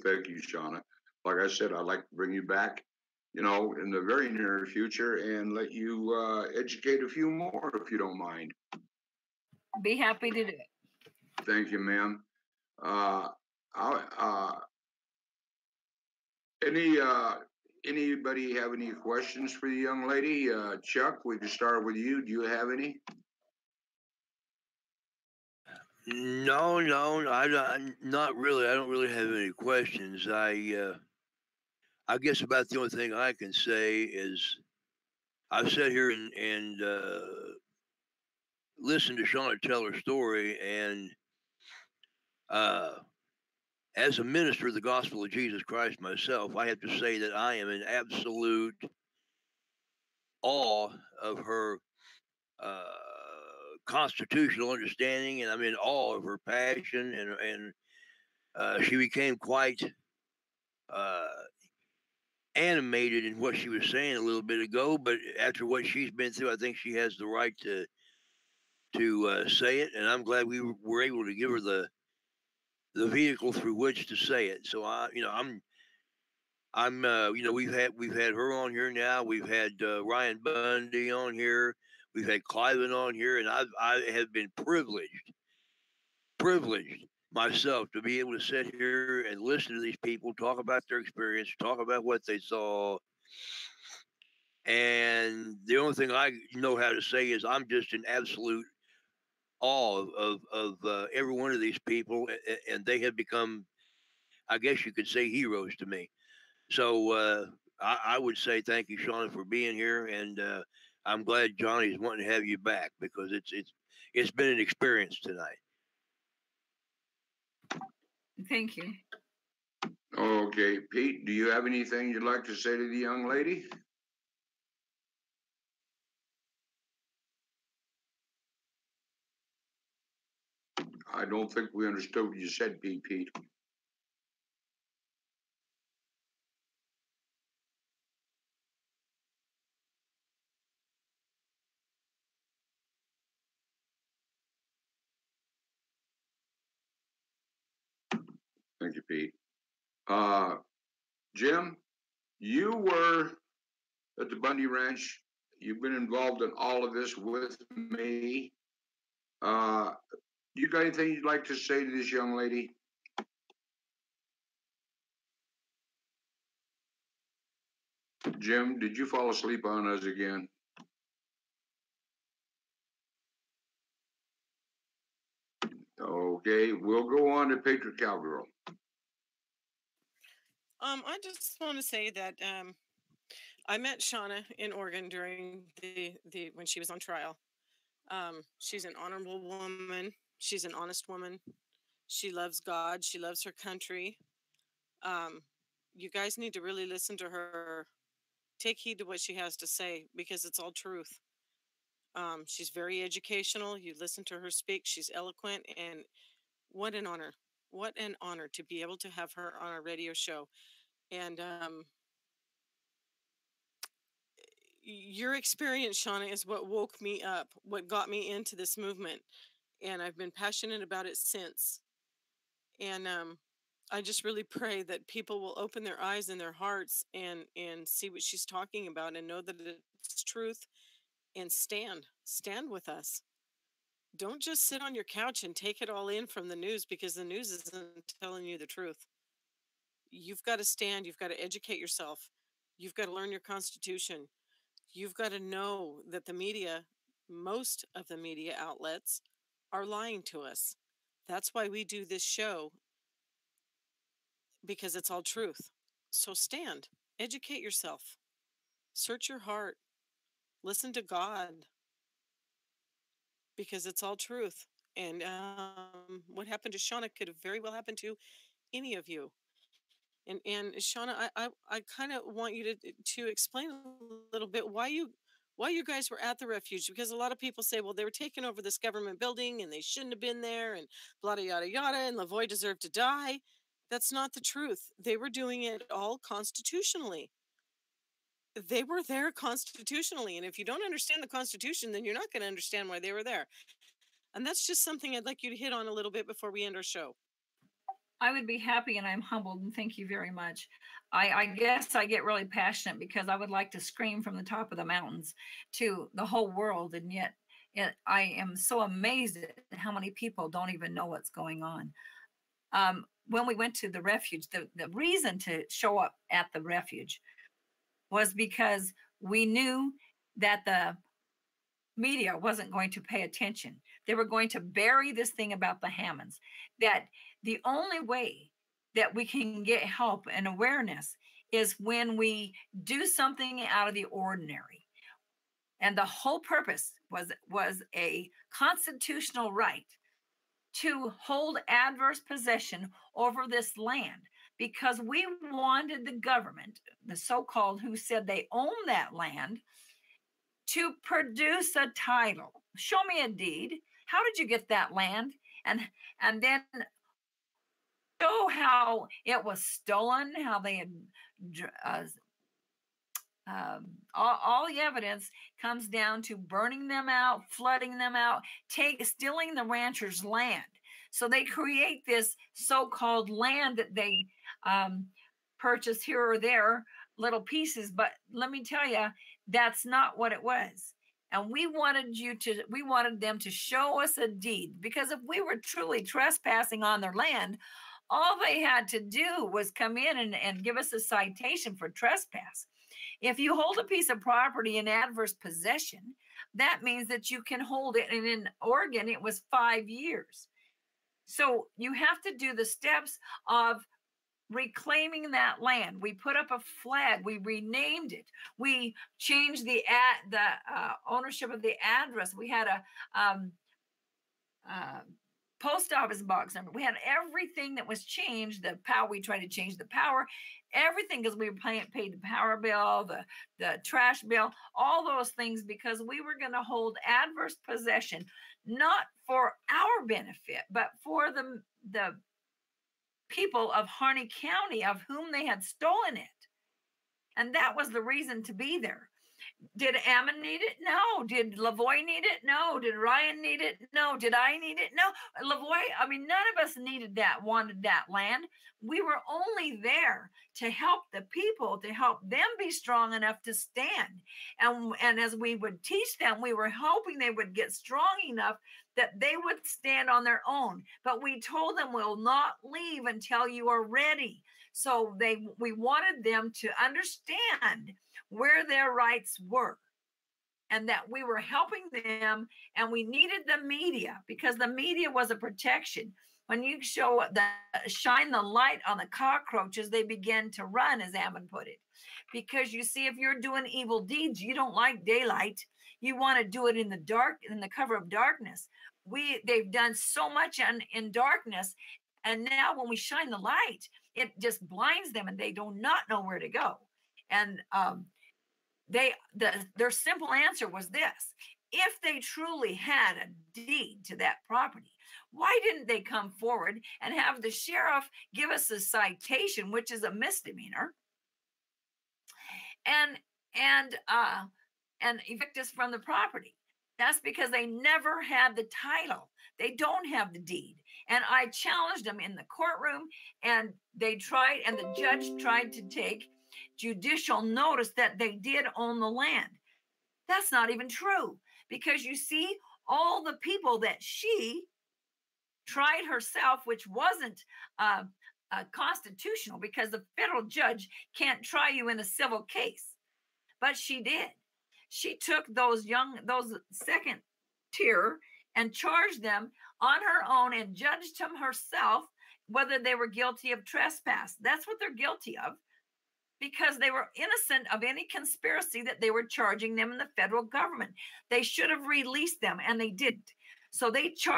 Thank you, Shawna. Like I said, I'd like to bring you back, in the very near future, and let you educate a few more, if you don't mind. Be happy to do it. Thank you, ma'am. Anybody have any questions for the young lady? Chuck, we can start with you. Do you have any? No, not really. I don't really have any questions. I guess about the only thing I can say is I've sat here and listened to Shawna tell her story, and as a minister of the gospel of Jesus Christ myself, I have to say that I am in absolute awe of her constitutional understanding, and I'm in awe of her passion, and she became quite animated in what she was saying a little bit ago. But after what she's been through, I think she has the right to say it, and I'm glad we were able to give her the vehicle through which to say it. So we've had her on here now. We've had Ryan Bundy on here. We've had Cliven on here, and I have been privileged myself to be able to sit here and listen to these people talk about their experience, talk about what they saw. And the only thing I know how to say is I'm just in absolute awe of every one of these people, and they have become, I guess you could say, heroes to me. So I would say thank you, Shawna, for being here, and I'm glad Johnny's wanting to have you back, because it's been an experience tonight. Thank you. Okay, Pete, do you have anything you'd like to say to the young lady? I don't think we understood what you said, Pete. Thank you, Pete. Jim, you were at the Bundy Ranch. You've been involved in all of this with me. You got anything you'd like to say to this young lady? Jim, did you fall asleep on us again? Okay, we'll go on to Patriot Cowgirl. I just want to say that I met Shawna in Oregon during the when she was on trial. She's an honorable woman. She's an honest woman. She loves God. She loves her country. You guys need to really listen to her. Take heed to what she has to say, because it's all truth. She's very educational. You listen to her speak. She's eloquent, and what an honor. What an honor to be able to have her on a radio show. And your experience, Shawna, is what woke me up, what got me into this movement. And I've been passionate about it since. And I just really pray that people will open their eyes and their hearts and see what she's talking about, and know that it's truth, and stand with us. Don't just sit on your couch and take it all in from the news, because the news isn't telling you the truth. You've got to stand. You've got to educate yourself. You've got to learn your Constitution. You've got to know that the media, most of the media outlets, are lying to us. That's why we do this show, because it's all truth. So stand, educate yourself, search your heart, listen to God, because it's all truth. And what happened to Shawna could have very well happened to any of you. And Shawna, I kind of want you to explain a little bit why you guys were at the refuge, because a lot of people say, well, they were taking over this government building and they shouldn't have been there, and blah, yada, yada, and Lavoie deserved to die. That's not the truth. They were doing it all constitutionally. They were there constitutionally. And if you don't understand the Constitution, then you're not going to understand why they were there. And that's just something I'd like you to hit on a little bit before we end our show. I would be happy, and I'm humbled, and thank you very much. I guess I get really passionate because I would like to scream from the top of the mountains to the whole world, and yet I am so amazed at how many people don't even know what's going on. When we went to the refuge, the reason to show up at the refuge was because we knew that the media wasn't going to pay attention. They were going to bury this thing about the Hammonds, that the only way that we can get help and awareness is when we do something out of the ordinary. And the whole purpose was a constitutional right to hold adverse possession over this land because we wanted the government, the so-called who said they own that land, to produce a title. Show me a deed. How did you get that land? And then show how it was stolen, how they had all the evidence comes down to burning them out, flooding them out, stealing the ranchers' land. So they create this so-called land that they purchase here or there, little pieces. But let me tell you, that's not what it was. And we wanted them to show us a deed, because if we were truly trespassing on their land, all they had to do was come in and give us a citation for trespass. If you hold a piece of property in adverse possession, that means that you can hold it. And in Oregon, it was 5 years. So you have to do the steps of reclaiming that land. We put up a flag. We renamed it. We changed the ownership of the address. We had a post office box number. We had everything that was changed. The power, we tried to change the power, everything, because we paid the power bill, the trash bill, all those things, because we were going to hold adverse possession, not for our benefit, but for the people of Harney County, of whom they had stolen it. And that was the reason to be there. Did Ammon need it? No. Did Lavoy need it? No. Did Ryan need it? No. Did I need it? No. Lavoy, none of us wanted that land. We were only there to help the people, to help them be strong enough to stand. And as we would teach them, we were hoping they would get strong enough that they would stand on their own. But we told them, we'll not leave until you are ready. So we wanted them to understand where their rights were, and that we were helping them, and we needed the media, because the media was a protection. When you shine the light on the cockroaches, they begin to run, as Ammon put it. Because you see, if you're doing evil deeds, you don't like daylight. You want to do it in the dark, in the cover of darkness. They've done so much in darkness, and now when we shine the light, it just blinds them, and they do not know where to go. And their simple answer was this: if they truly had a deed to that property, why didn't they come forward and have the sheriff give us a citation, which is a misdemeanor, and evict us from the property? That's because they never had the title. They don't have the deed. And I challenged them in the courtroom, and they tried, and the judge tried to take judicial notice that they did own the land. That's not even true, because you see, all the people that she tried herself, which wasn't constitutional, because the federal judge can't try you in a civil case, but she did. She took those second tier and charged them on her own and judged them herself whether they were guilty of trespass. That's what they're guilty of, because they were innocent of any conspiracy that they were charging them in the federal government. They should have released them, and they didn't. So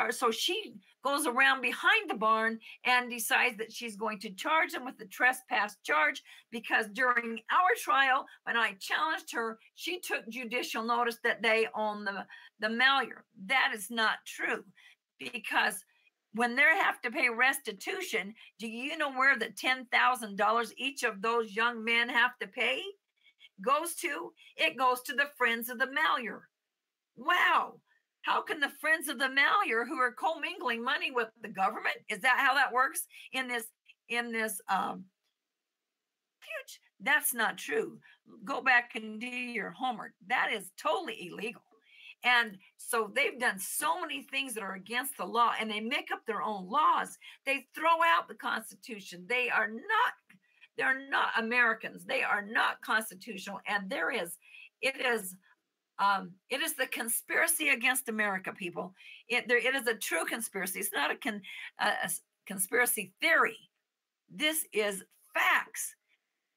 so she goes around behind the barn and decides that she's going to charge them with the trespass charge, because during our trial, when I challenged her, she took judicial notice that they own the Malheur. That is not true, because when they have to pay restitution, do you know where the $10,000 each of those young men have to pay goes to? It goes to the Friends of the Malheur. Wow. How can the Friends of the Malheur, who are commingling money with the government, is that how that works in this refuge? That's not true. Go back and do your homework. That is totally illegal. And so they've done so many things that are against the law, and they make up their own laws. They throw out the Constitution. They're not Americans. They are not constitutional. And it is the conspiracy against America, people. It is a true conspiracy. It's not a conspiracy theory. This is facts,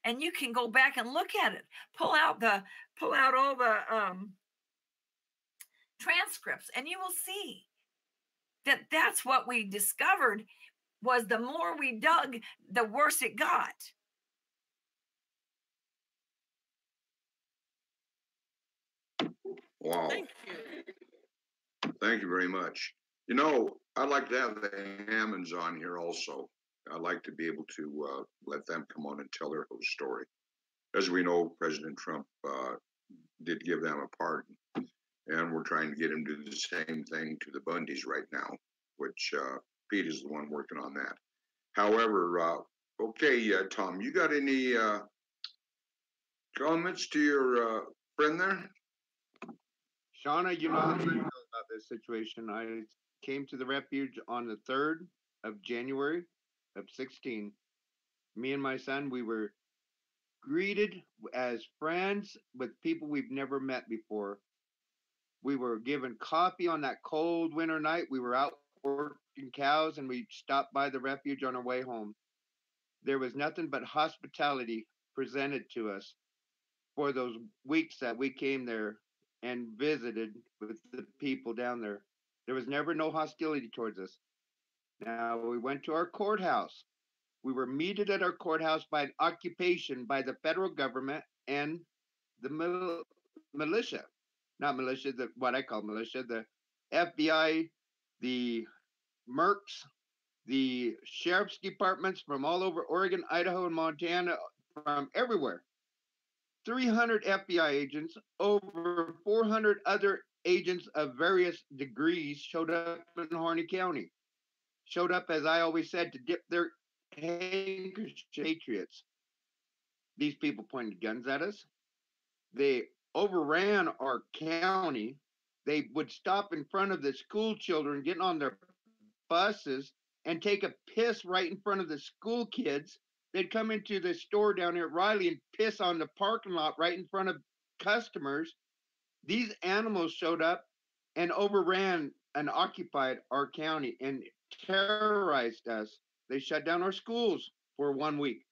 and you can go back and look at it. Pull out all the transcripts, and you will see That's what we discovered, was the more we dug, the worse it got. Wow. Thank you. Thank you very much. You know, I'd like to have the Hammonds on here also. I'd like to be able to let them come on and tell their whole story. As we know, President Trump did give them a pardon, and we're trying to get him to do the same thing to the Bundys right now, which Pete is the one working on that. However, okay, Tom, you got any comments to your friend there? Shawna, you know how I feel about this situation. I came to the refuge on the 3rd of January of 16. Me and my son, we were greeted as friends with people we've never met before. We were given coffee on that cold winter night. We were out working cows, and we stopped by the refuge on our way home. There was nothing but hospitality presented to us for those weeks that we came there and visited with the people down there. There was never no hostility towards us. Now, we went to our courthouse. We were meted at our courthouse by an occupation by the federal government and the militia. Not militia, what I call militia, the FBI, the Mercs, the sheriff's departments from all over Oregon, Idaho, and Montana, from everywhere. 300 FBI agents, over 400 other agents of various degrees showed up in Harney County. Showed up, as I always said, to dip their handkerchiefs. Patriots. These people pointed guns at us. They overran our county. They would stop in front of the school children getting on their buses and take a piss right in front of the school kids. They'd come into the store down here at Riley and piss on the parking lot right in front of customers. These animals showed up and overran and occupied our county and terrorized us. They shut down our schools for 1 week,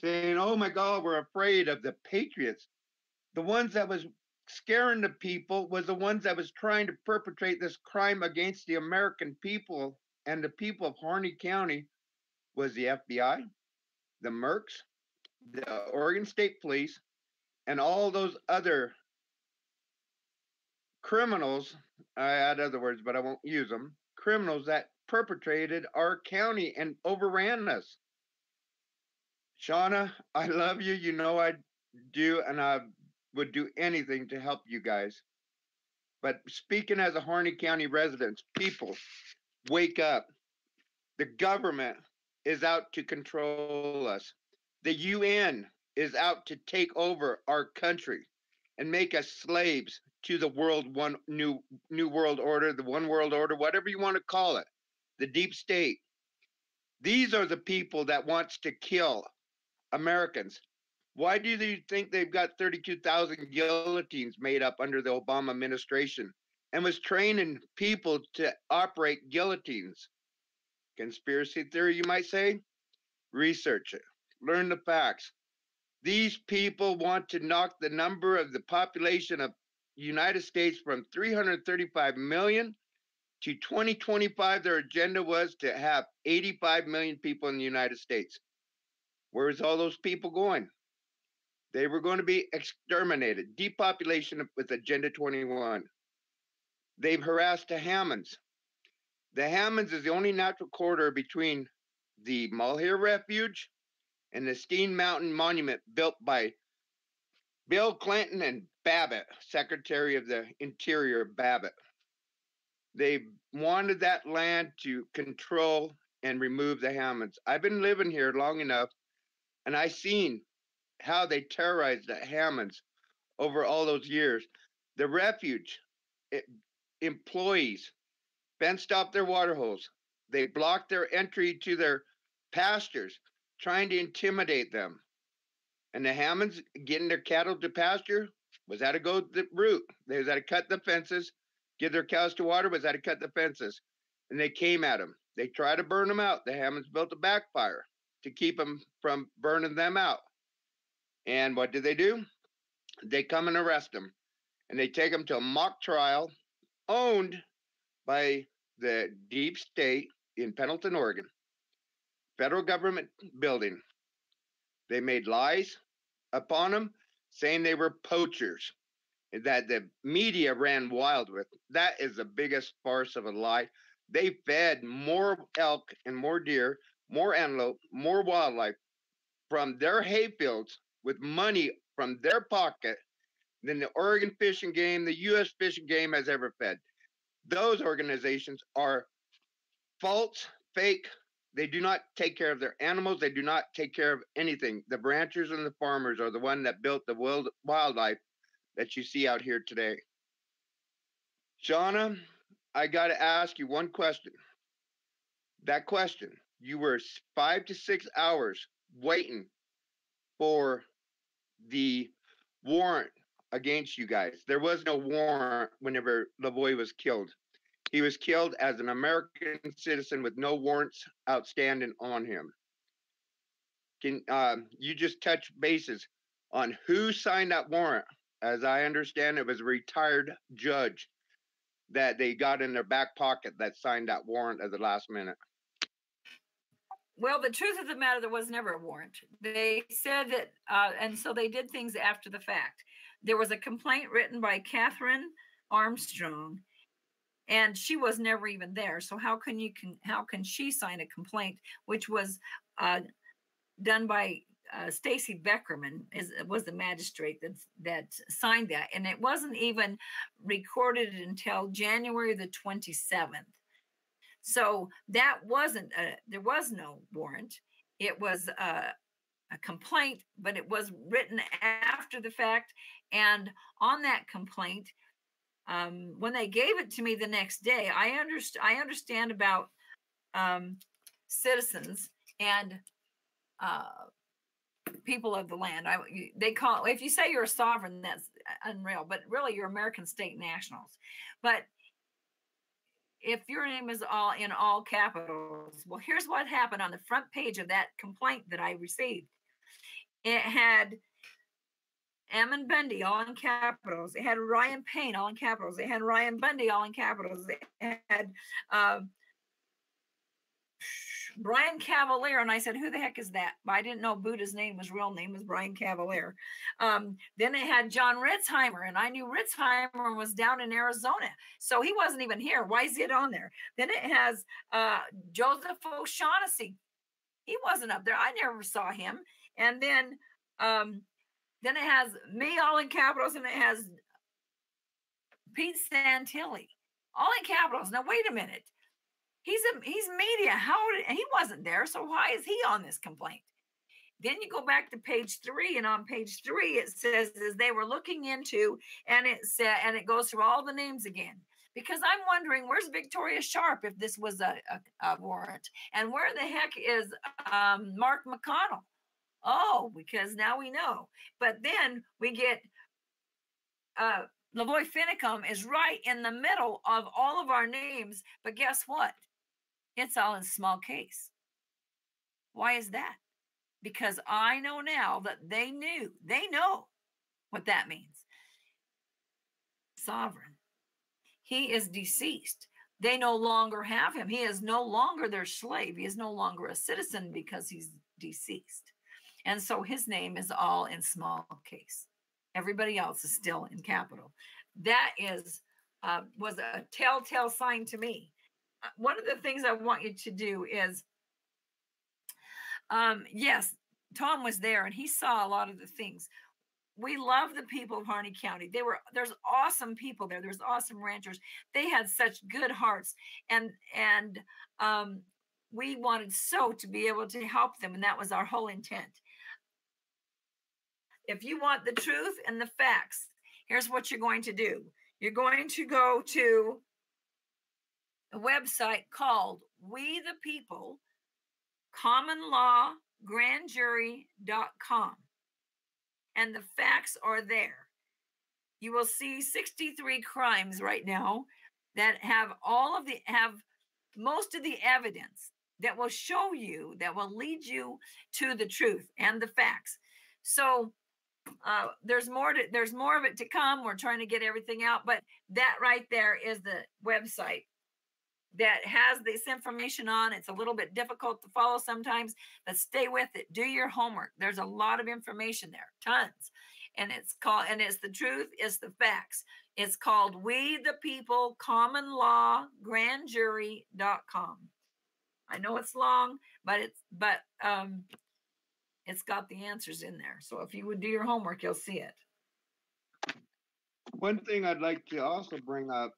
saying, oh my God, we're afraid of the Patriots. The ones that was scaring the people was the ones that was trying to perpetrate this crime against the American people and the people of Harney County was the FBI, the Mercs, the Oregon State Police, and all those other criminals. I add other words, but I won't use them. Criminals that perpetrated our county and overran us. Shawna, I love you. You know I do, and I would do anything to help you guys. But speaking as a Harney County resident, people, wake up. The government is out to control us. The UN is out to take over our country and make us slaves to the new world order, the one world order, whatever you want to call it, the deep state. These are the people that wants to kill Americans. Why do you think they've got 32,000 guillotines made up under the Obama administration and was training people to operate guillotines? Conspiracy theory, you might say? Research it. Learn the facts. These people want to knock the number of the population of the United States from 335 million to 2025. Their agenda was to have 85 million people in the United States. Where's all those people going? They were going to be exterminated. Depopulation with Agenda 21. They've harassed the Hammonds. The Hammonds is the only natural corridor between the Malheur Refuge and the Steen Mountain Monument built by Bill Clinton and Babbitt, Secretary of the Interior Babbitt. They wanted that land to control and remove the Hammonds. I've been living here long enough, and I seen how they terrorized the Hammonds over all those years. The refuge employees fenced off their water holes. They blocked their entry to their pastures, trying to intimidate them. And the Hammonds getting their cattle to pasture was that to go the route. They was that to cut the fences, give their cows to water, was that to cut the fences. And they came at them. They tried to burn them out. The Hammonds built a backfire to keep them from burning them out. And what did they do? They come and arrest them. And they take them to a mock trial owned by the deep state in Pendleton, Oregon, federal government building. They made lies upon them, saying they were poachers, that the media ran wild with. That is the biggest farce of a lie. They fed more elk and more deer, more antelope, more wildlife from their hayfields with money from their pocket than the Oregon Fish and Game, the U.S. Fish and Game has ever fed. Those organizations are false, fake. They do not take care of their animals. They do not take care of anything. The ranchers and the farmers are the one that built the wildlife that you see out here today. Shawna, I got to ask you one question. That question, you were 5 to 6 hours waiting for the warrant against you guys. There was no warrant whenever LaVoy was killed. He was killed as an American citizen with no warrants outstanding on him. Can you just touch bases on who signed that warrant? As I understand, it was a retired judge that they got in their back pocket that signed that warrant at the last minute. Well, the truth of the matter, there was never a warrant. They said that, and so they did things after the fact. There was a complaint written by Catherine Armstrong, and she was never even there. So how can she sign a complaint, which was done by Stacy Beckerman, was the magistrate that signed that, and it wasn't even recorded until January the 27th. So that wasn't there was no warrant. It was a complaint, but it was written after the fact. And on that complaint, when they gave it to me the next day, I understand about citizens and people of the land. They call, if you say you're a sovereign, that's unreal, but really you're American state nationals. But if your name is all in all capitals, well, here's what happened on the front page of that complaint that I received. It had Ammon Bundy all in capitals. It had Ryan Payne all in capitals. It had Ryan Bundy all in capitals. It had Brian Cavalier, and I said, who the heck is that? I didn't know Buddha's name, his real name was Brian Cavalier. Then it had John Ritzheimer, and I knew Ritzheimer was down in Arizona, so he wasn't even here. Why is it on there? Then it has Joseph O'Shaughnessy. He wasn't up there. I never saw him. And then it has me all in capitals, and it has Pete Santilli all in capitals. Now, wait a minute. He's media. He wasn't there, so why is he on this complaint? Then you go back to page 3, and on page 3 it says as they were looking into, and it goes through all the names again. Because I'm wondering, where's Victoria Sharp if this was a warrant, and where the heck is Mark McConnell? Oh, because now we know. But then we get LaVoy Finicum is right in the middle of all of our names, but guess what? It's all in small case. Why is that? Because I know now that they know what that means. Sovereign. He is deceased. They no longer have him. He is no longer their slave. He is no longer a citizen because he's deceased. And so his name is all in small case. Everybody else is still in capital. That was a telltale sign to me. One of the things I want you to do is, yes, Tom was there and he saw a lot of the things. We love the people of Harney County. There's awesome people there. There's awesome ranchers. They had such good hearts, and we wanted so to be able to help them, and that was our whole intent. If you want the truth and the facts, here's what you're going to do. You're going to go to a website called We the People commonlawgrandjury.com, and the facts are there. You will see 63 crimes right now that have most of the evidence that will show you, that will lead you to the truth and the facts. So there's more of it to come. We're trying to get everything out, but that right there is the website, that has this information on. It's a little bit difficult to follow sometimes, but stay with it. Do your homework. There's a lot of information there, tons. And it's called, and it's the truth, it's the facts. It's called We the People Common Law Grand Jury.com. I know it's long, but it's got the answers in there. So if you would do your homework, you'll see it. One thing I'd like to also bring up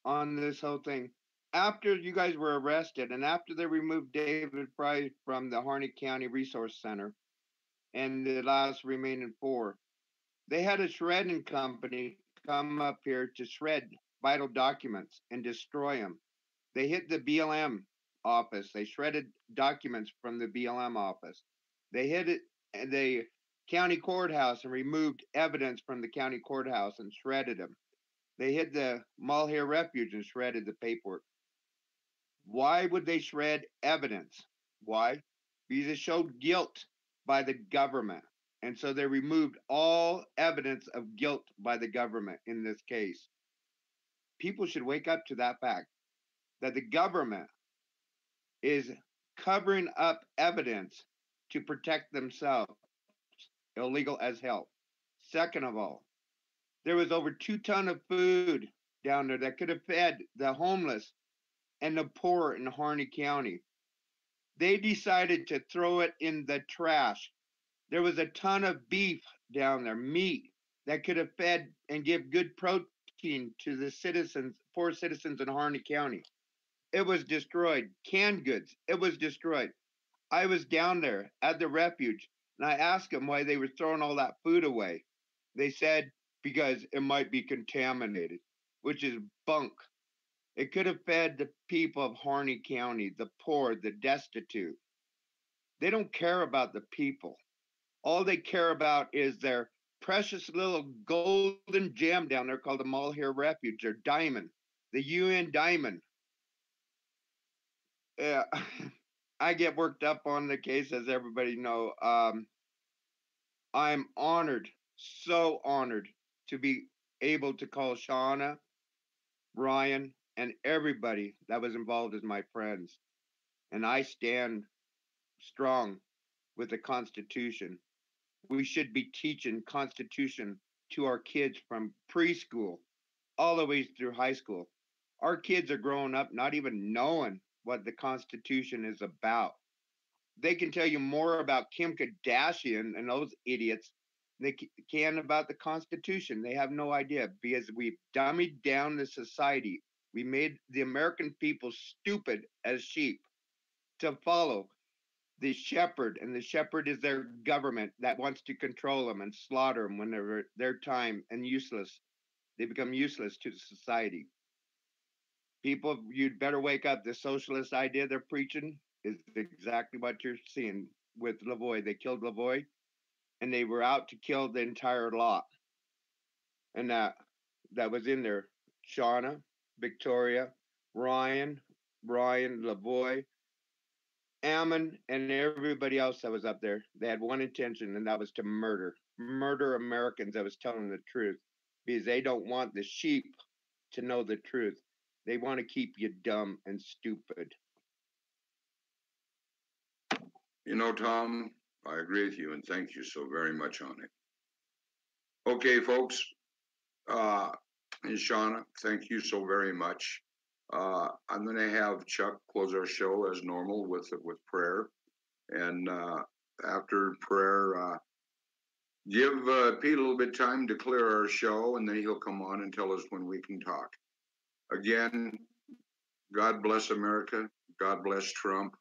on this whole thing, after you guys were arrested and after they removed David Fry from the Harney County Resource Center and the last remaining 4, they had a shredding company come up here to shred vital documents and destroy them. They hit the BLM office. They shredded documents from the BLM office. They hit it and the county courthouse and removed evidence from the county courthouse and shredded them. They hit the Malheur Refuge and shredded the paperwork. Why would they shred evidence? Why? Because it showed guilt by the government. And so they removed all evidence of guilt by the government in this case. People should wake up to that fact that the government is covering up evidence to protect themselves. Illegal as hell. Second of all, there was over 2 tons of food down there that could have fed the homeless and the poor in Harney County. They decided to throw it in the trash. There was a ton of beef down there, meat, that could have fed and give good protein to the citizens, poor citizens in Harney County. It was destroyed. Canned goods, it was destroyed. I was down there at the refuge, and I asked them why they were throwing all that food away. They said, because it might be contaminated, which is bunk. It could have fed the people of Harney County, the poor, the destitute. They don't care about the people. All they care about is their precious little golden gem down there called the Malheur Refuge, their diamond, the UN diamond. Yeah, I get worked up on the case, as everybody know. I'm honored, so honored to be able to call Shawna, Ryan, and everybody that was involved as my friends. And I stand strong with the Constitution. We should be teaching Constitution to our kids from preschool all the way through high school. Our kids are growing up not even knowing what the Constitution is about. They can tell you more about Kim Kardashian and those idiots than they can about the Constitution. They have no idea because we've dummied down the society. We made the American people stupid as sheep to follow the shepherd, and the shepherd is their government that wants to control them and slaughter them when they're their time and useless. They become useless to society. People, you'd better wake up. The socialist idea they're preaching is exactly what you're seeing with Lavoie. They killed Lavoie, and they were out to kill the entire lot. And that was in there. Shawna, Victoria, Ryan, Lavoie, Ammon, and everybody else that was up there. They had one intention, and that was to murder Americans that was telling the truth, because they don't want the sheep to know the truth. They want to keep you dumb and stupid. You know, Tom, I agree with you, and thank you so very much on it. Okay, folks, and Shawna, thank you so very much. I'm going to have Chuck close our show as normal with prayer, and after prayer, give Pete a little bit of time to clear our show, and then he'll come on and tell us when we can talk. Again, God bless America. God bless Trump.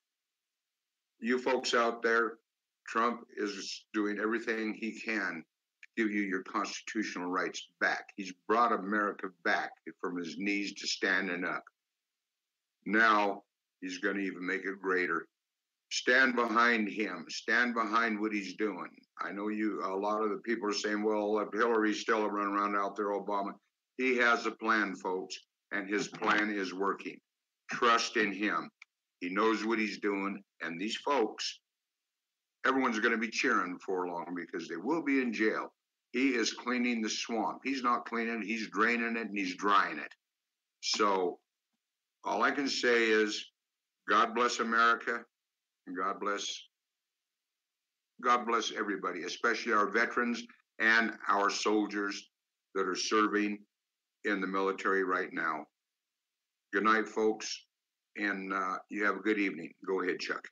You folks out there, Trump is doing everything he can to give you your constitutional rights back. He's brought America back from his knees to standing up. Now he's going to even make it greater. Stand behind him. Stand behind what he's doing. I know a lot of the people are saying, well, if Hillary's still running around out there, Obama. He has a plan, folks, and his plan is working. Trust in him. He knows what he's doing, and these folks, everyone's going to be cheering for long because they will be in jail. He is cleaning the swamp. He's not cleaning it, he's draining it, and he's drying it. So all I can say is God bless America, and God bless everybody, especially our veterans and our soldiers that are serving in the military right now. Good night, folks, and you have a good evening. Go ahead, Chuck.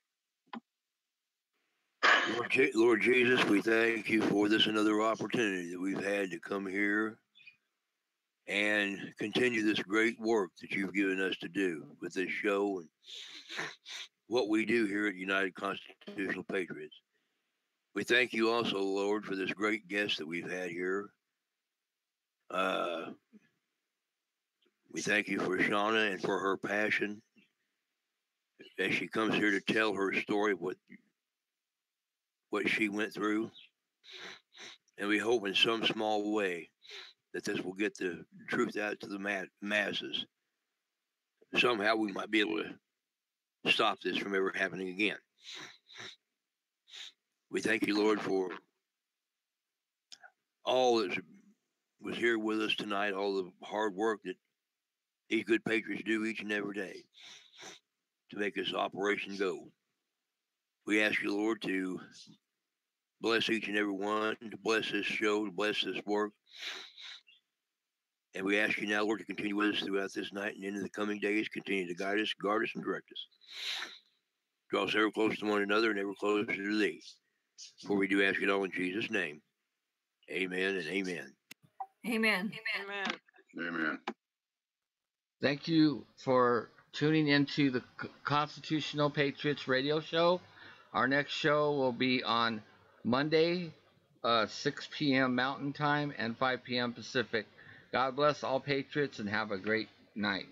Lord Jesus, we thank you for this another opportunity that we've had to come here and continue this great work that you've given us to do with this show and what we do here at United Constitutional Patriots. We thank you also, Lord, for this great guest that we've had here. We thank you for Shawna and for her passion as she comes here to tell her story, what she went through. And we hope in some small way that this will get the truth out to the masses. Somehow we might be able to stop this from ever happening again. We thank you, Lord, for all that was here with us tonight, all the hard work that these good patriots do each and every day to make this operation go. We ask you, Lord, to bless each and every one, to bless this show, to bless this work. And we ask you now, Lord, to continue with us throughout this night and into the coming days. Continue to guide us, guard us, and direct us. Draw us ever closer to one another and ever closer to thee. For we do ask it all in Jesus' name. Amen and amen. Amen. Amen. Amen. Thank you for tuning into the Constitutional Patriots radio show. Our next show will be on Monday, 6 p.m. Mountain Time and 5 p.m. Pacific. God bless all Patriots and have a great night.